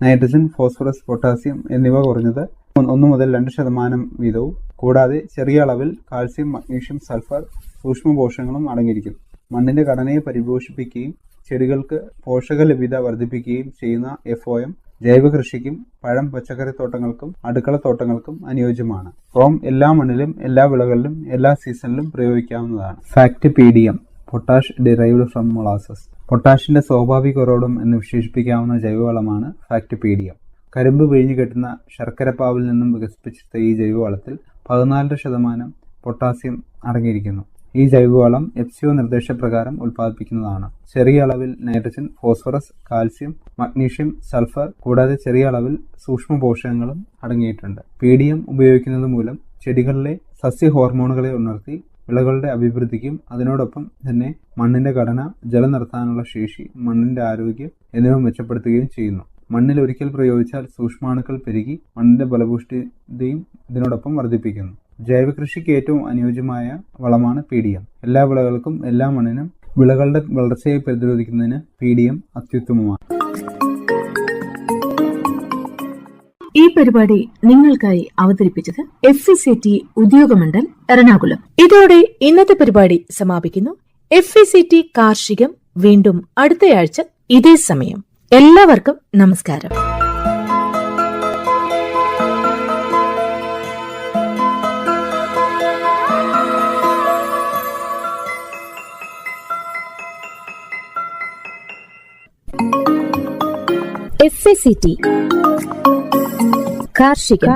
നൈട്രജൻ, ഫോസ്ഫറസ്, പൊട്ടാസ്യം എന്നിവ കുറഞ്ഞത് 1 മുതൽ 2% വീതവും കൂടാതെ ചെറിയ അളവിൽ കാൽസ്യം, മഗ്നീഷ്യം, സൾഫർ സൂക്ഷ്മപോഷകങ്ങളും അടങ്ങിയിരിക്കും. മണ്ണിന്റെ ഘടനയെ പരിപോഷിപ്പിക്കുകയും ചെടികൾക്ക് പോഷക ലഭ്യത വർദ്ധിപ്പിക്കുകയും ചെയ്യുന്ന FOM ജൈവ കൃഷിക്കും പഴം പച്ചക്കറി തോട്ടങ്ങൾക്കും അടുക്കളത്തോട്ടങ്ങൾക്കും അനുയോജ്യമാണ്. പ്രോം എല്ലാ മണ്ണിലും എല്ലാ വിളകളിലും എല്ലാ സീസണിലും പ്രയോഗിക്കാവുന്നതാണ്. FACT PDM potash derived from molasses പൊട്ടാഷിന്റെ സ്വാഭാവിക ഉറവിടം എന്ന് വിശേഷിപ്പിക്കാവുന്ന ജൈവവളമാണ് ഫാക്ട് PDM. കരിമ്പ് പിഴിഞ്ഞു കെട്ടുന്ന ശർക്കരപ്പാവിൽ നിന്നും വികസിപ്പിച്ചെടുത്ത ഈ ജൈവവളത്തിൽ 14% പൊട്ടാസ്യം അടങ്ങിയിരിക്കുന്നു. ഈ ജൈവവളം FCO നിർദ്ദേശപ്രകാരം ഉൽപ്പാദിപ്പിക്കുന്നതാണ്. ചെറിയ അളവിൽ nitrogen, phosphorus, calcium, magnesium, sulphur കൂടാതെ ചെറിയ അളവിൽ സൂക്ഷ്മ പോഷകങ്ങളും അടങ്ങിയിട്ടുണ്ട്. PDM ഉപയോഗിക്കുന്നത് മൂലം ചെടികളിലെ സസ്യ ഹോർമോണുകളെ ഉണർത്തി വിളകളുടെ അഭിവൃദ്ധിക്കും അതിനോടൊപ്പം തന്നെ മണ്ണിന്റെ ഘടന, ജലം നിർത്താനുള്ള ശേഷി, മണ്ണിന്റെ ആരോഗ്യം എന്നിവ മെച്ചപ്പെടുത്തുകയും ചെയ്യുന്നു. മണ്ണിൽ ഒരിക്കൽ പ്രയോഗിച്ചാൽ സൂക്ഷ്മാണുക്കൾ പെരുകി മണ്ണിന്റെ ഫലപുഷ്ടിയും ഇതിനോടൊപ്പം വർദ്ധിപ്പിക്കുന്നു. ജൈവ കൃഷിക്ക് ഏറ്റവും അനുയോജ്യമായ വളമാണ് PDM. എല്ലാ വിളകൾക്കും എല്ലാ മണ്ണിനും വിളകളുടെ വളർച്ചയെ പ്രതിരോധിക്കുന്നതിന് PDM അത്യുത്തമമാണ്. ഈ പരിപാടി നിങ്ങൾക്കായി അവതരിപ്പിച്ചത് FECT ഉദ്യോഗമണ്ഡൽ എറണാകുളം. ഇതോടെ ഇന്നത്തെ പരിപാടി സമാപിക്കുന്നു. FECT കാർഷികം വീണ്ടും അടുത്തയാഴ്ച ഇതേ സമയം. എല്ലാവർക്കും നമസ്കാരം. FECT കാർഷികം